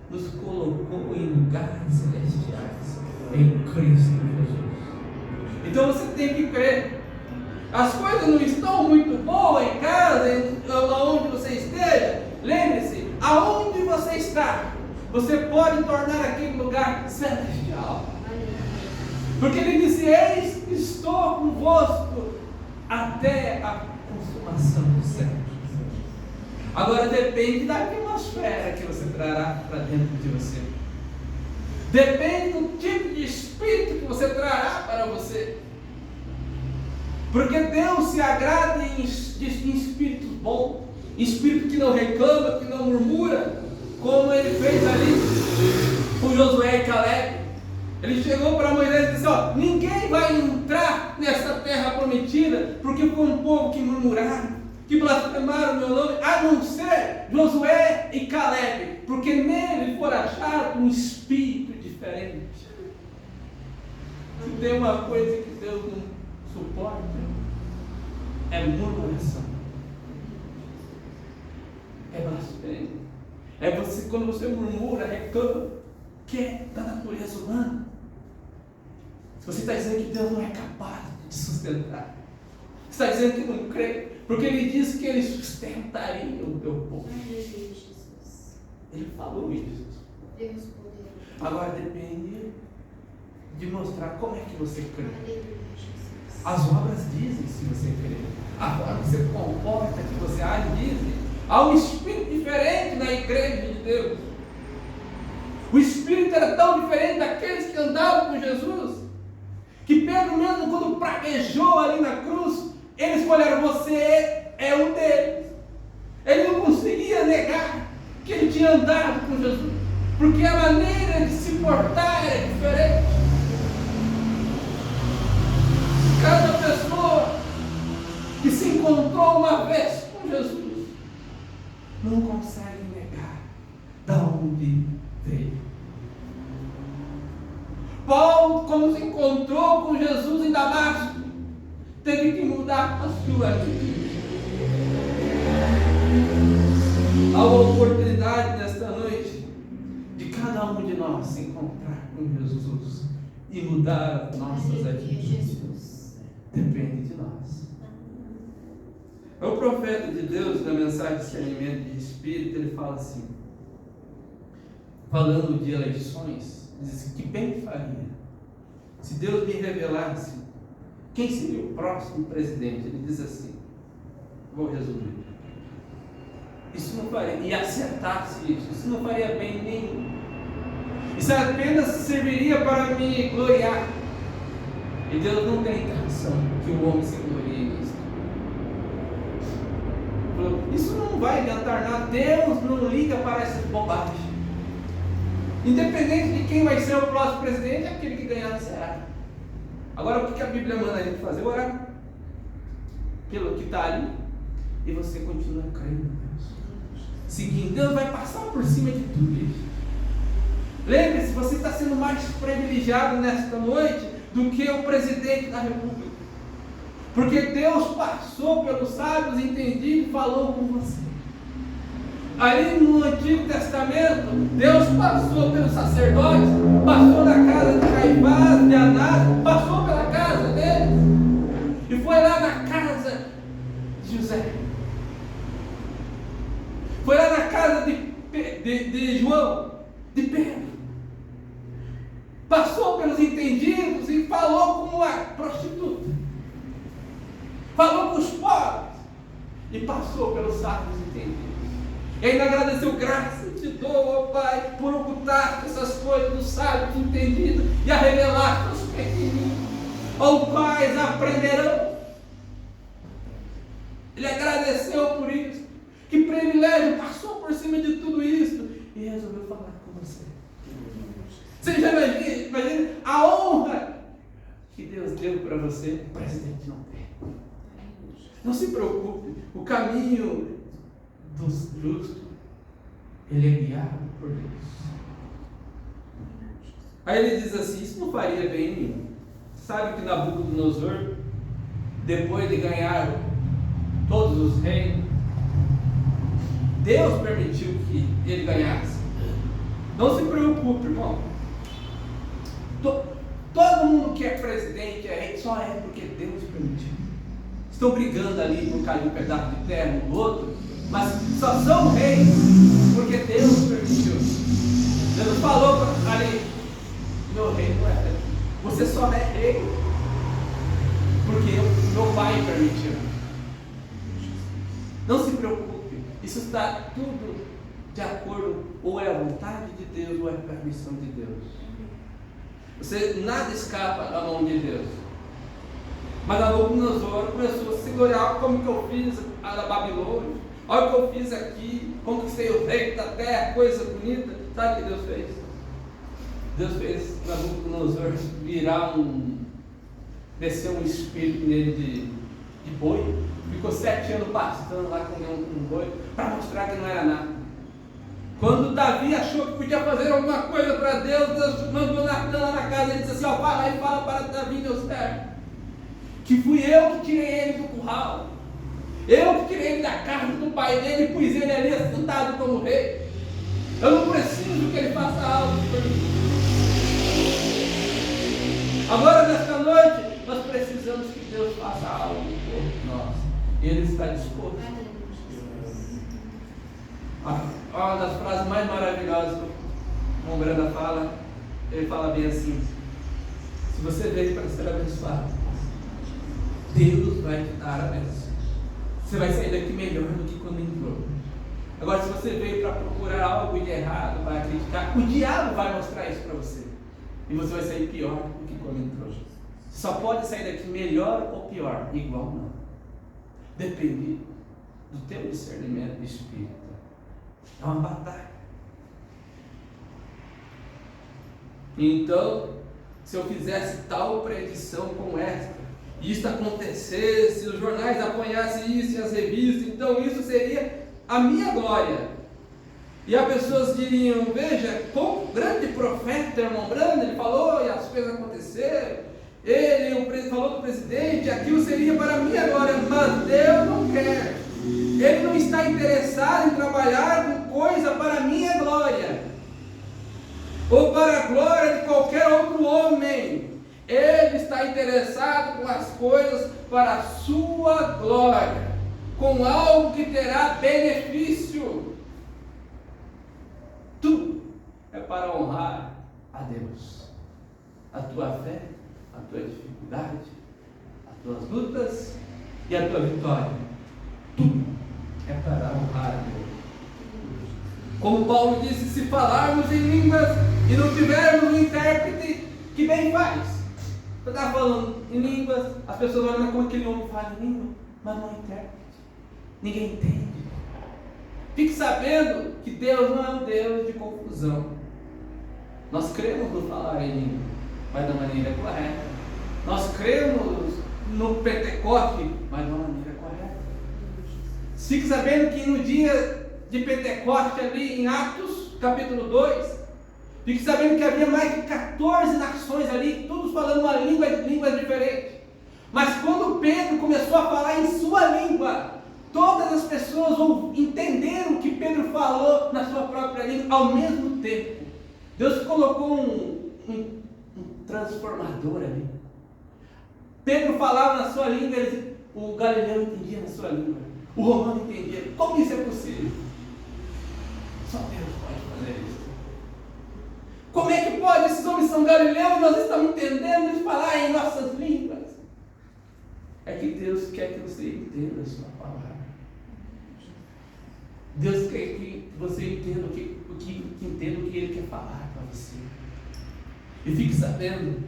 nos colocou em lugares celestiais em Cristo Jesus. Então você tem que crer. As coisas não estão muito boas em casa, aonde você esteja. Lembre-se, aonde você está, você pode tornar aquele lugar celestial. Porque ele disse: eis que estou convosco até a consumação do século. Agora depende da atmosfera que você trará para dentro de você. Depende do tipo de espírito que você trará para você. Porque Deus se agrada em espíritos bons, espírito que não reclama, que não murmura, como ele fez ali com Josué e Caleb. Ele chegou para Moisés e disse: ó, ninguém vai entrar nessa terra prometida, porque foi um povo que murmuraram, que blasfemaram o meu nome, a não ser Josué e Caleb, porque nele for achado um espírito diferente. Se tem uma coisa que Deus não suporta, é murmuração, é blasfêmia, é você, quando você murmura, reclama, que é da natureza humana. Você está dizendo que Deus não é capaz de sustentar, você está dizendo que não crê, porque ele disse que ele sustentaria o teu povo. Ele falou isso. Agora depende de mostrar como é que você crê. As obras dizem se você crê. Agora você comporta, que você age, dizem. Há um espírito diferente na igreja de Deus. O espírito era tão diferente daqueles que andavam com Jesus, que Pedro mesmo, quando praguejou ali na cruz, eles escolheram: você é um deles. Ele não conseguia negar que ele tinha andado com Jesus, porque a maneira de se portar era diferente. Cada pessoa que se encontrou uma vez com Jesus não consegue negar da onde veio. Paulo, quando se encontrou com Jesus em Damasco, teve que mudar a sua atitude. Há uma oportunidade nesta noite de cada um de nós se encontrar com Jesus e mudar as nossas atitudes. Depende de nós. O profeta de Deus, na mensagem de discernimento de espírito, ele fala assim, falando de eleições, diz que bem faria se Deus me revelasse quem seria o próximo presidente. Ele diz assim, vou resumir, isso não faria, e acertasse isso não faria bem nenhum, isso apenas serviria para me gloriar. E Deus não tem intenção que o homem se glorie nisso. Isso não vai adiantar nada. Deus não liga para essas bobagens. Independente de quem vai ser o próximo presidente, aquele que ganhar será. Agora, o que a Bíblia manda a gente fazer? Orar pelo que está ali, e você continua crendo em Deus, seguindo. Deus vai passar por cima de tudo isso. Lembre-se, você está sendo mais privilegiado nesta noite do que o presidente da república, porque Deus passou pelos sábios entendidos e falou com você. Ali no Antigo Testamento, Deus passou pelos sacerdotes, passou na casa de Caifás, de Anás, passou pela casa deles e foi lá na casa de José. Foi lá na casa de João, de Pedro. Passou pelos entendidos e falou com uma prostituta. Falou com os pobres e passou pelos sábios entendidos. E ainda agradeceu: graças te dou, ó Pai, por ocultar essas coisas dos sábios entendidos e a revelar aos pequeninos, aos quais aprenderão. Ele agradeceu por isso. Que privilégio, passou por cima de tudo isso e resolveu falar com você. Você já imagina a honra que Deus deu para você, o presidente não tem. Não se preocupe, o caminho do justo, ele é guiado por Deus. Aí ele diz assim: isso não faria bem nenhum. Sabe que Nabucodonosor, depois de ganhar todos os reinos, Deus permitiu que ele ganhasse. Não se preocupe, irmão. Todo mundo que é presidente, é rei, só é porque Deus permitiu. Estão brigando ali por cair um pedaço de terra um do outro, mas só são reis porque Deus permitiu. Deus falou ali: meu rei não é rei. Você só é rei porque meu pai permitiu. Não se preocupe, isso está tudo de acordo, ou é a vontade de Deus ou é a permissão de Deus. Você nada escapa da mão de Deus. Mas Nabucodonosor começou a se olhar: como que eu fiz a da Babilônia, olha o que eu fiz aqui, conquistei o reino da terra, coisa bonita. Sabe o que Deus fez? Deus fez Nabucodonosor virar descer um espírito nele de boi. Ficou 7 anos pastando lá com um boi, para mostrar que não era nada. Quando Davi achou que podia fazer alguma coisa para Deus, Deus mandou Natan lá na casa e disse assim: ó, fala e fala para Davi, meu servo, que fui eu que tirei ele do curral, eu que tirei ele da casa do pai dele e pus ele ali sentado como rei. Eu não preciso que ele faça algo por mim. Agora, nesta noite, nós precisamos que Deus faça algo por nós. Ele está disposto. Uma das frases mais maravilhosas que o irmão Branda fala, ele fala bem assim: se você veio para ser abençoado, Deus vai te dar a bênção. Você vai sair daqui melhor do que quando entrou. Agora, se você veio para procurar algo de errado, vai acreditar, o diabo vai mostrar isso para você. E você vai sair pior do que quando entrou. Só pode sair daqui melhor ou pior, igual não. Depende do teu discernimento de espírito. É uma batalha. Então, se eu fizesse tal predição como esta, e isso acontecesse, os jornais apanhassem isso e as revistas, então isso seria a minha glória. E as pessoas diriam: veja, como grande profeta, irmão Brando, ele falou e as coisas aconteceram. Ele falou do presidente, aquilo seria para a minha glória, mas Deus não quer. Ele não está interessado em trabalhar com coisa para a minha glória, ou para a glória de qualquer outro homem. Ele está interessado com as coisas para a sua glória, com algo que terá benefício. Tudo é para honrar a Deus. A tua fé, a tua dificuldade, as tuas lutas e a tua vitória. Tudo é para honrar a Deus. Como Paulo disse: se falarmos em línguas e não tivermos um intérprete, que bem faz? Você está falando em línguas, as pessoas olham como aquele homem fala em língua, mas não é intérprete. Ninguém entende. Fique sabendo que Deus não é um Deus de confusão. Nós cremos no falar em língua, mas da maneira correta. Nós cremos no Pentecoste, mas da maneira correta. Fique sabendo que no dia de Pentecoste, ali em Atos, capítulo 2, fique sabendo que havia mais de 14 nações ali, todos falando uma língua diferente. Mas quando Pedro começou a falar em sua língua, Todas as pessoas entenderam o que Pedro falou na sua própria língua ao mesmo tempo. Deus colocou um transformador ali. Pedro falava na sua língua, o galileu entendia na sua língua, o romano entendia. Como isso é possível? Só Deus pode fazer isso. Como é que pode? Esses homens são galileus, nós estamos entendendo eles falar em nossas línguas. É que Deus quer que você entenda a sua palavra. Deus quer que você entenda o que Ele quer falar para você. E fique sabendo,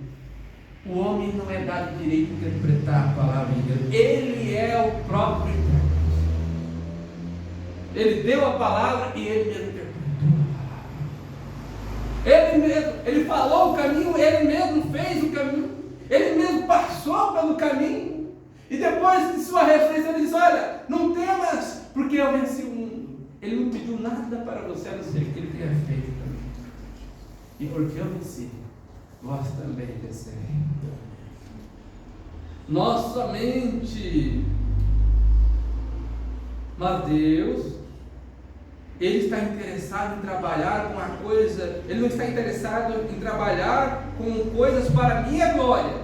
o homem não é dado direito de interpretar a palavra de Deus. Ele é o próprio intérprete. Ele deu a palavra e ele mesmo interpretou a palavra. Ele mesmo, ele falou o caminho, ele mesmo fez o caminho, ele mesmo passou pelo caminho. E depois de sua ressurreição, ele diz: olha, não temas, porque eu venci o mundo. Ele não pediu nada para você, a não ser que ele tenha feito também. E porque eu venci, vós também vencereis. Nós somente. Mas Deus, Ele está interessado em trabalhar com a coisa. Ele não está interessado em trabalhar com coisas para a minha glória,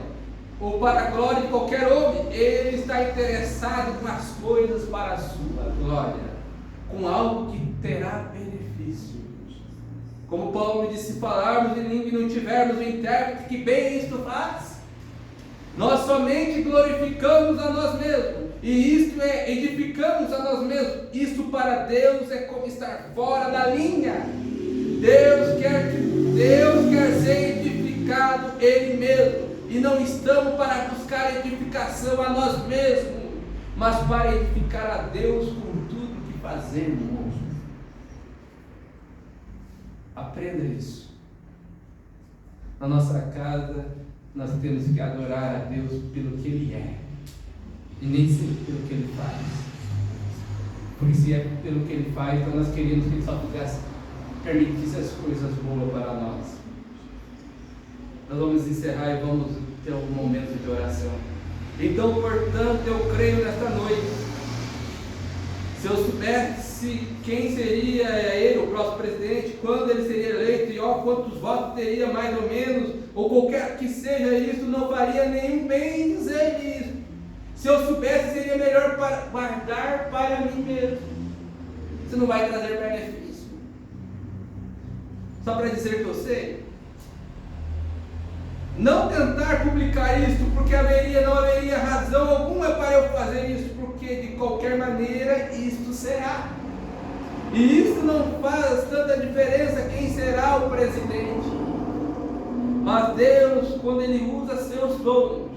ou para a glória de qualquer homem. Ele está interessado com as coisas para a sua glória, com algo que terá benefício. Como Paulo me disse: se falarmos em língua e não tivermos um intérprete, que bem isto faz? Nós somente glorificamos a nós mesmos, e isto é, edificamos a nós mesmos. Isto para Deus é como estar fora da linha. Deus quer ser edificado Ele mesmo, e não estamos para buscar edificação a nós mesmos, mas para edificar a Deus com tudo que fazemos. Aprenda isso. Na nossa casa, nós temos que adorar a Deus pelo que Ele é, e nem sempre pelo que Ele faz. Porque se é pelo que Ele faz, então nós queríamos que Ele só permitisse as coisas boas para nós. Nós vamos encerrar e vamos ter algum momento de oração. Então, portanto, eu creio nesta noite. Se eu soubesse quem seria ele, o próximo presidente, quando ele seria eleito, e quantos votos teria mais ou menos, ou qualquer que seja isso, não faria nenhum bem dizer isso. Se eu soubesse, seria melhor guardar para mim mesmo. Isso não vai trazer benefício. Só para dizer que eu sei. Não tentar publicar isto, porque não haveria razão alguma para eu fazer isso, porque de qualquer maneira isto será. E isso não faz tanta diferença quem será o presidente. Mas Deus, quando Ele usa seus dons,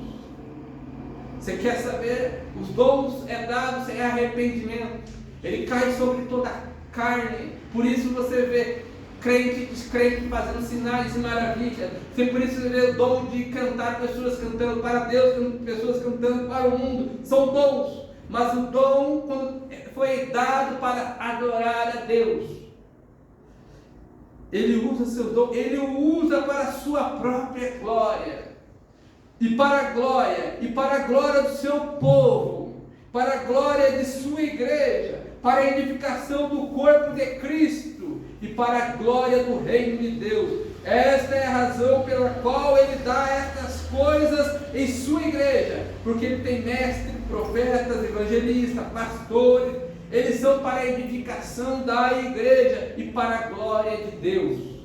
você quer saber? Os dons é dado sem arrependimento. Ele cai sobre toda a carne. Por isso você vê crente e descrente fazendo sinais e maravilhas. Você por isso vê o dom de cantar, pessoas cantando para Deus, pessoas cantando para o mundo. São dons. Mas o dom, quando foi dado para adorar a Deus, Ele usa seu dom, Ele o usa para a sua própria glória. E para a glória do seu povo, para a glória de sua igreja, para a edificação do corpo de Cristo e para a glória do reino de Deus. Esta é a razão pela qual Ele dá estas coisas em sua igreja, porque Ele tem mestres, profetas, evangelistas, pastores. Eles são para a edificação da igreja e para a glória de Deus.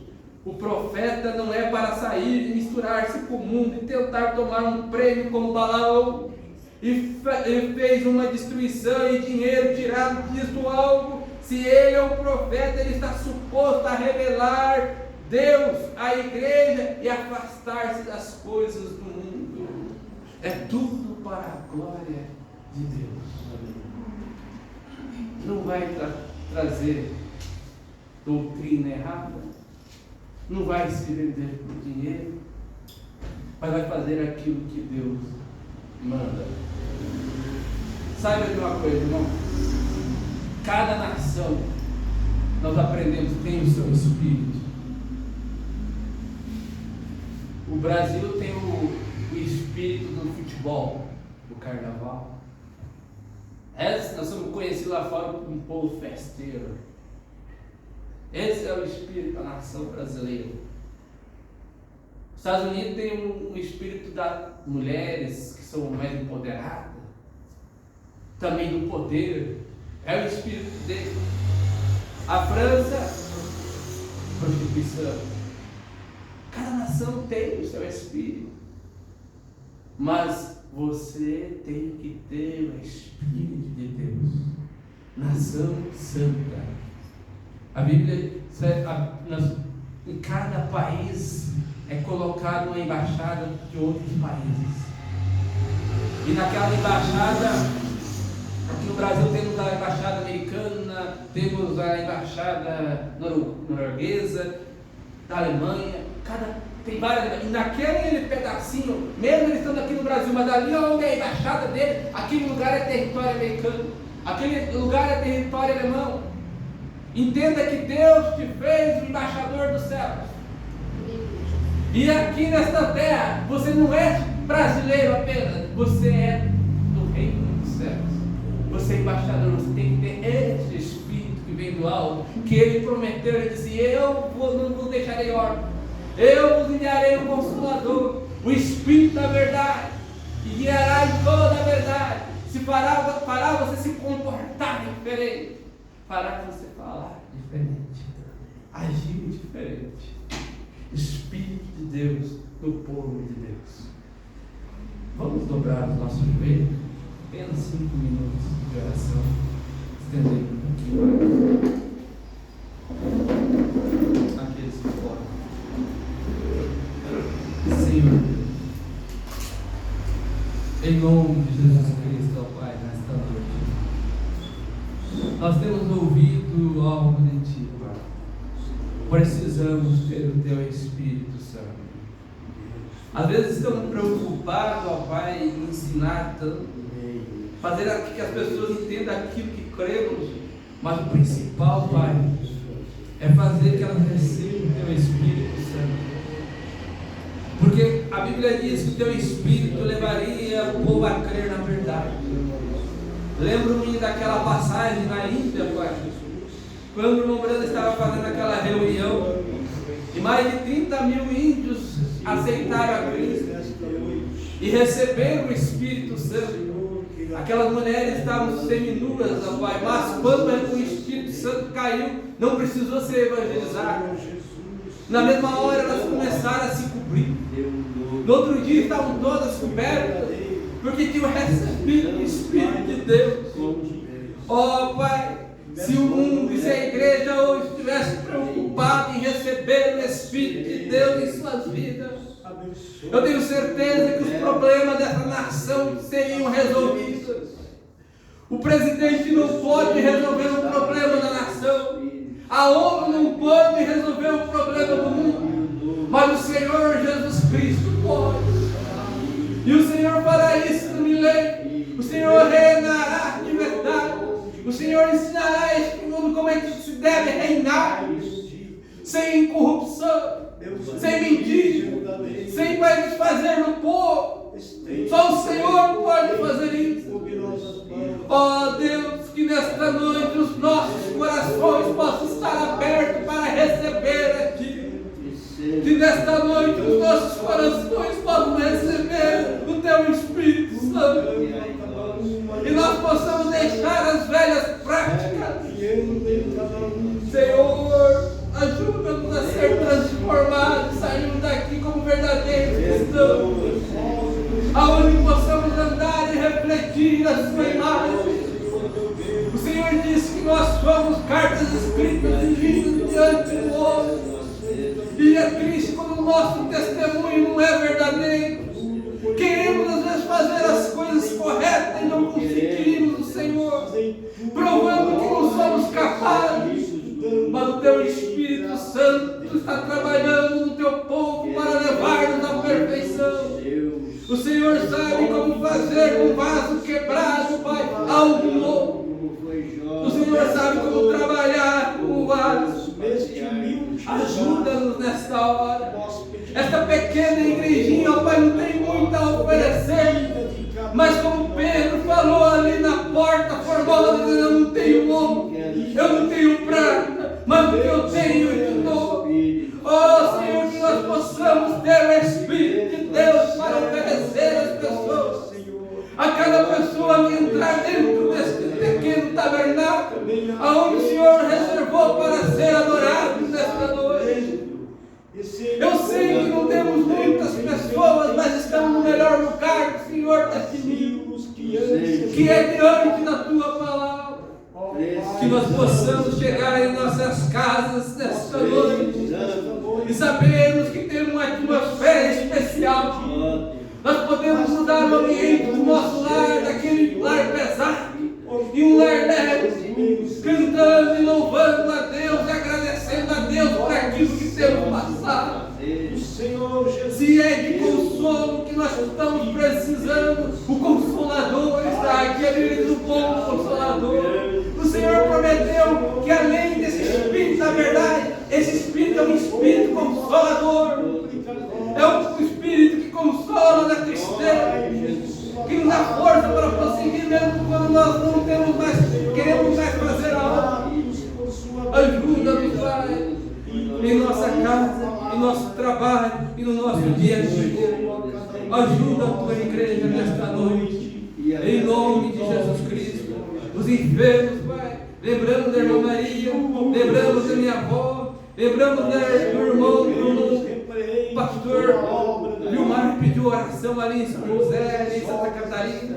O profeta não é para sair e misturar-se com o mundo e tentar tomar um prêmio como Balaão. E fez uma destruição e dinheiro tirado disto algo. Se ele é um profeta, ele está suposto a revelar Deus à igreja e afastar-se das coisas do mundo. É tudo para a glória de Deus. Não vai trazer doutrina errada, não vai se vender por dinheiro, mas vai fazer aquilo que Deus manda. Saiba de uma coisa, irmão. Cada nação, nós aprendemos, tem o seu espírito. O Brasil tem o espírito do futebol, do carnaval. Nós somos conhecidos lá fora como um povo festeiro. Esse é o espírito da nação brasileira. Os Estados Unidos tem um espírito das mulheres que são mais empoderadas, também do poder. É o espírito dele. A França, prostituição. Cada nação tem o seu espírito, mas você tem que ter o Espírito de Deus. Nação santa. A Bíblia, em cada país é colocada uma embaixada de outros países. E naquela embaixada, aqui no Brasil temos a embaixada americana, temos a embaixada norueguesa, da Alemanha, tem várias. E naquele pedacinho, mesmo eles estando aqui no Brasil, mas ali onde é a embaixada dele, aquele lugar é território americano, aquele lugar é território alemão. Entenda que Deus te fez o embaixador dos céus. E aqui nesta terra, você não é brasileiro apenas, você é do reino dos céus. Você é embaixador, você tem que ter esse espírito que vem do alto, que ele prometeu. Ele disse: eu não vos deixarei órfãos, eu vos enviarei o Consolador, o Espírito da verdade, que guiará em toda a verdade. Se fará você se comportar diferente, fará você falar diferente, agir diferente. Espírito de Deus no povo de Deus. Vamos dobrar os nossos joelhos, apenas 5 minutos de oração, estender um pouquinho mais aqueles que podem. Senhor, em nome de Jesus Cristo, ó Pai, nesta noite, nós temos ouvido algo de Ti, Pai. Precisamos ter o Teu Espírito Santo. Às vezes estamos preocupados, ó Pai, em ensinar tanto, fazer que as pessoas entendam aquilo que cremos, mas o principal, Pai, é fazer que elas recebam o Teu Espírito Santo. Porque a Bíblia diz que o Teu Espírito levaria o povo a crer na verdade. Lembro-me daquela passagem na Índia, Pai, quando o irmão Brando estava fazendo aquela reunião, e mais de 30 mil índios aceitaram a Cristo e receberam o Espírito Santo. Aquelas mulheres estavam seminuas, Pai, mas quando o Espírito Santo caiu, não precisou ser evangelizado. Na mesma hora elas começaram a se cobrir. No outro dia estavam todas cobertas, porque tinham recebido o Espírito de Deus. Ó Pai, se o mundo e se a igreja hoje estivesse preocupado em receber o Espírito de Deus em suas vidas, eu tenho certeza que os problemas dessa nação seriam resolvidos. O presidente não pode resolver o problema da nação, a ONU não pode resolver o problema do mundo, mas o Senhor Jesus Cristo pode. E o Senhor fará isso no milênio. O Senhor reinará de verdade. O Senhor ensinará este mundo como é que se deve reinar, sem incorrupção, sem mentir, sem desfazer no povo. Só o Senhor pode fazer isso. Ó Deus, que nesta noite os nossos corações possam estar abertos para receber a Ti. Que nesta noite os nossos corações possam receber o Teu Espírito Santo. E nós possamos deixar as velhas práticas. Senhor, ajuda-nos a ser transformados, saindo daqui como verdadeiros cristãos, aonde possamos andar e refletir a Sua imagem. O Senhor disse que nós somos cartas escritas e livros diante do outro. E é triste quando o nosso testemunho não é verdadeiro. Queremos às vezes fazer as coisas corretas e não conseguimos, o Senhor, provando que não somos capazes. Mas o Teu Espírito Santo está trabalhando no Teu povo para levar-nos à perfeição. O Senhor sabe como fazer um vaso quebrado, Pai, algo novo. O Senhor sabe como trabalhar com o vaso. Ajuda-nos nesta hora. Esta pequena igrejinha, Pai, não tem muito a oferecer, mas como Pedro falou ali na porta, eu não tenho prata, mas o que eu tenho eu te dou. Oh Senhor, que nós possamos ter o Espírito de Deus para oferecer às pessoas. A cada pessoa que entrar dentro deste pequeno tabernáculo, aonde o Senhor reservou para ser adorado nesta noite. Eu sei que não temos muitas pessoas, mas estamos no melhor lugar que o Senhor definiu, que é diante da Tua palavra. Que nós possamos chegar em nossas casas nesta noite e sabermos que temos uma atmosfera especial. Nós podemos mudar o ambiente do nosso lar, daquele lar pesado, e um lar leve, cantando e louvando a Deus, e agradecendo a Deus por aquilo que temos passado. Se é de consolo que nós estamos precisando, o Consolador está aqui, ele do bom Consolador. O Senhor prometeu que além desse Espírito da verdade, esse Espírito é um Espírito consolador. É um Espírito que consola na tristeza, que nos dá força para prosseguir mesmo quando nós não temos mais, queremos mais fazer a obra. Ajuda-nos, Pai, em nossa casa, em nosso trabalho e no nosso dia a dia. Ajuda a Tua igreja nesta noite, em nome de Jesus Cristo. Os enfermos, Pai, lembrando da irmã Maria, lembrando da minha avó, lembrando do irmão pastor Vilmar que pediu oração ali em São José, ali em Santa Catarina.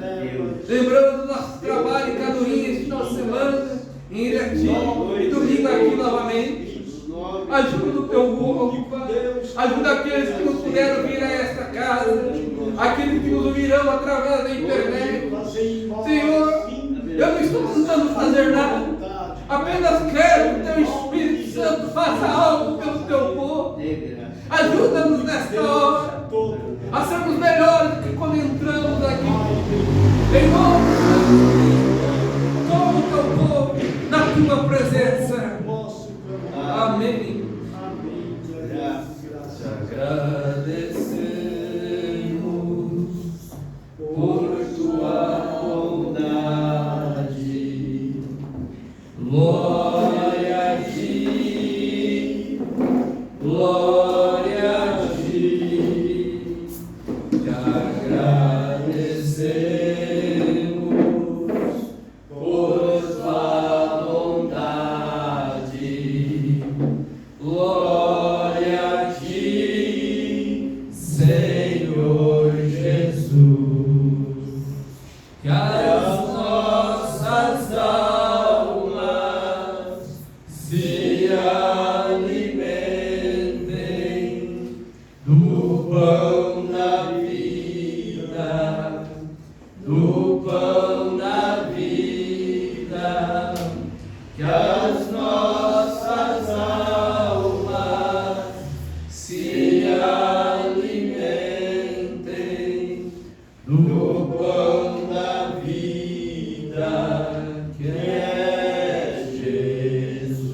Lembrando do nosso trabalho em Cadurinha este final de semana, em Irati, e domingo aqui novamente. Ajuda o Teu povo, Pai. Ajuda aqueles que não puderam vir a esta casa, aqueles que nos ouvirão através da internet. Senhor, eu não estou tentando fazer nada, apenas quero que o Teu Espírito Santo faça algo pelo Teu povo. Ajuda-nos nesta hora a sermos melhores do que quando entramos aqui. Em nome de Jesus, toma o Teu povo na Tua presença. Amém. Agradecemos por Tua bondade. Glória a Ti. Glória a Ti. Te agradecemos por Tua bondade. Glória a Ti, Senhor Jesus. Que as nossas almas se alimentem do pão da vida, do pão da vida. Que as nossas almas se alimentem do pão da vida, que é Jesus.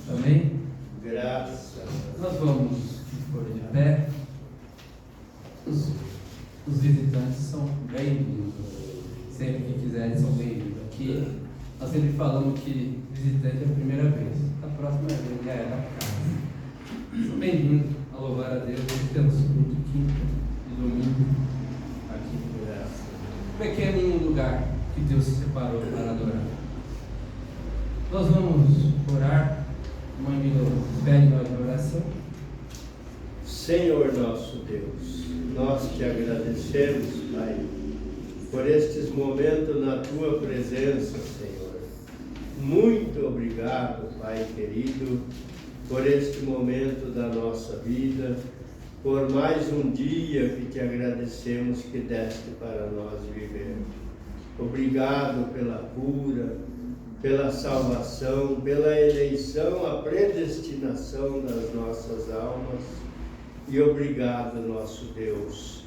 Amém? Graças. Nós vamos pôr de pé. Os visitantes são bem-vindos. Sempre que quiserem, são bem-vindos. Aqui nós sempre falamos que visitante é a primeira vez. A próxima vez já é da casa. São bem-vindos a louvar a Deus. Hoje temos culto quinta e domingo aqui. Pequeno lugar que Deus se separou para adorar. Nós vamos orar. Mãe Milo, pede nós de oração. Senhor nosso Deus, nós te agradecemos, Pai, por estes momentos na Tua presença, Senhor. Muito obrigado, Pai querido, por este momento da nossa vida, por mais um dia que te agradecemos que deste para nós viver. Obrigado pela cura, pela salvação, pela eleição, a predestinação das nossas almas. E obrigado, nosso Deus,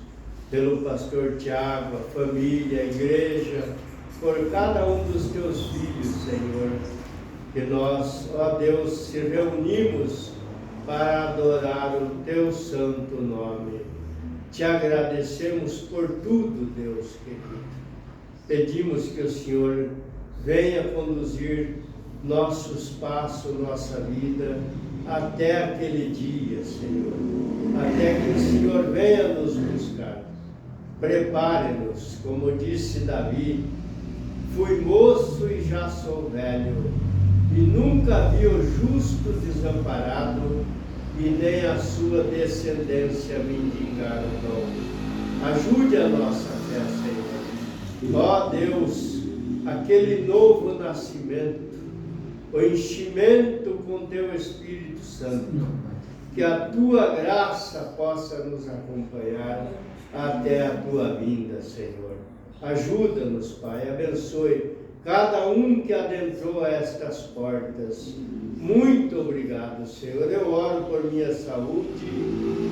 pelo pastor Tiago, a família, a igreja, por cada um dos teus filhos, Senhor, que nós, ó Deus, se reunimos para adorar o teu santo nome. Te agradecemos por tudo, Deus querido. Pedimos que o Senhor venha conduzir nossos passos, nossa vida, até aquele dia, Senhor. Até que o Senhor venha nos buscar. Prepare-nos, como disse Davi, fui moço e já sou velho, e nunca vi o justo desamparado, e nem a sua descendência mendigar o pão. Ajude a nossa fé, Senhor. Ó Deus, aquele novo nascimento, o enchimento com Teu Espírito Santo, que a Tua graça possa nos acompanhar até a Tua vinda, Senhor. Ajuda-nos, Pai, abençoe cada um que adentrou estas portas. Muito obrigado, Senhor. Eu oro por minha saúde,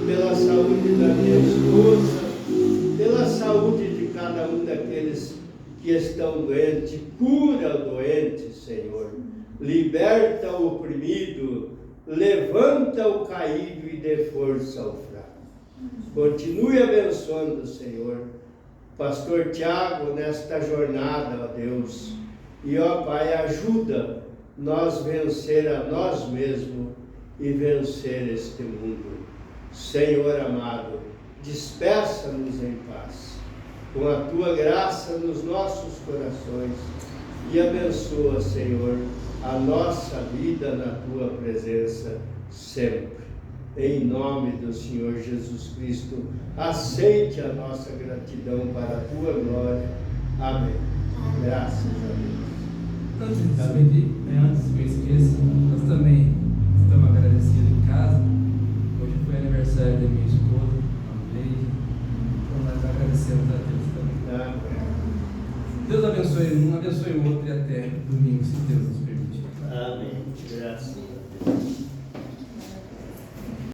pela saúde da minha esposa, pela saúde de cada um daqueles que estão doentes. Cura o doente, Senhor. Liberta o oprimido, levanta o caído e dê força ao fraco. Continue abençoando, Senhor, Pastor Tiago nesta jornada, ó Deus. E, ó Pai, ajuda nós vencer a nós mesmos e vencer este mundo. Senhor amado, despeça-nos em paz, com a Tua graça nos nossos corações, e abençoa, Senhor, a nossa vida na Tua presença sempre. Em nome do Senhor Jesus Cristo, aceite a nossa gratidão para a Tua glória. Amém. Graças a Deus. Antes de despedir, antes que eu esqueça, nós também estamos agradecidos em casa. Hoje foi aniversário da minha esposa, a Leide. Então nós agradecemos a Deus também. Amém. Deus abençoe um, abençoe o outro e até domingo, se Deus nos permitir. Amém. Graças a Deus.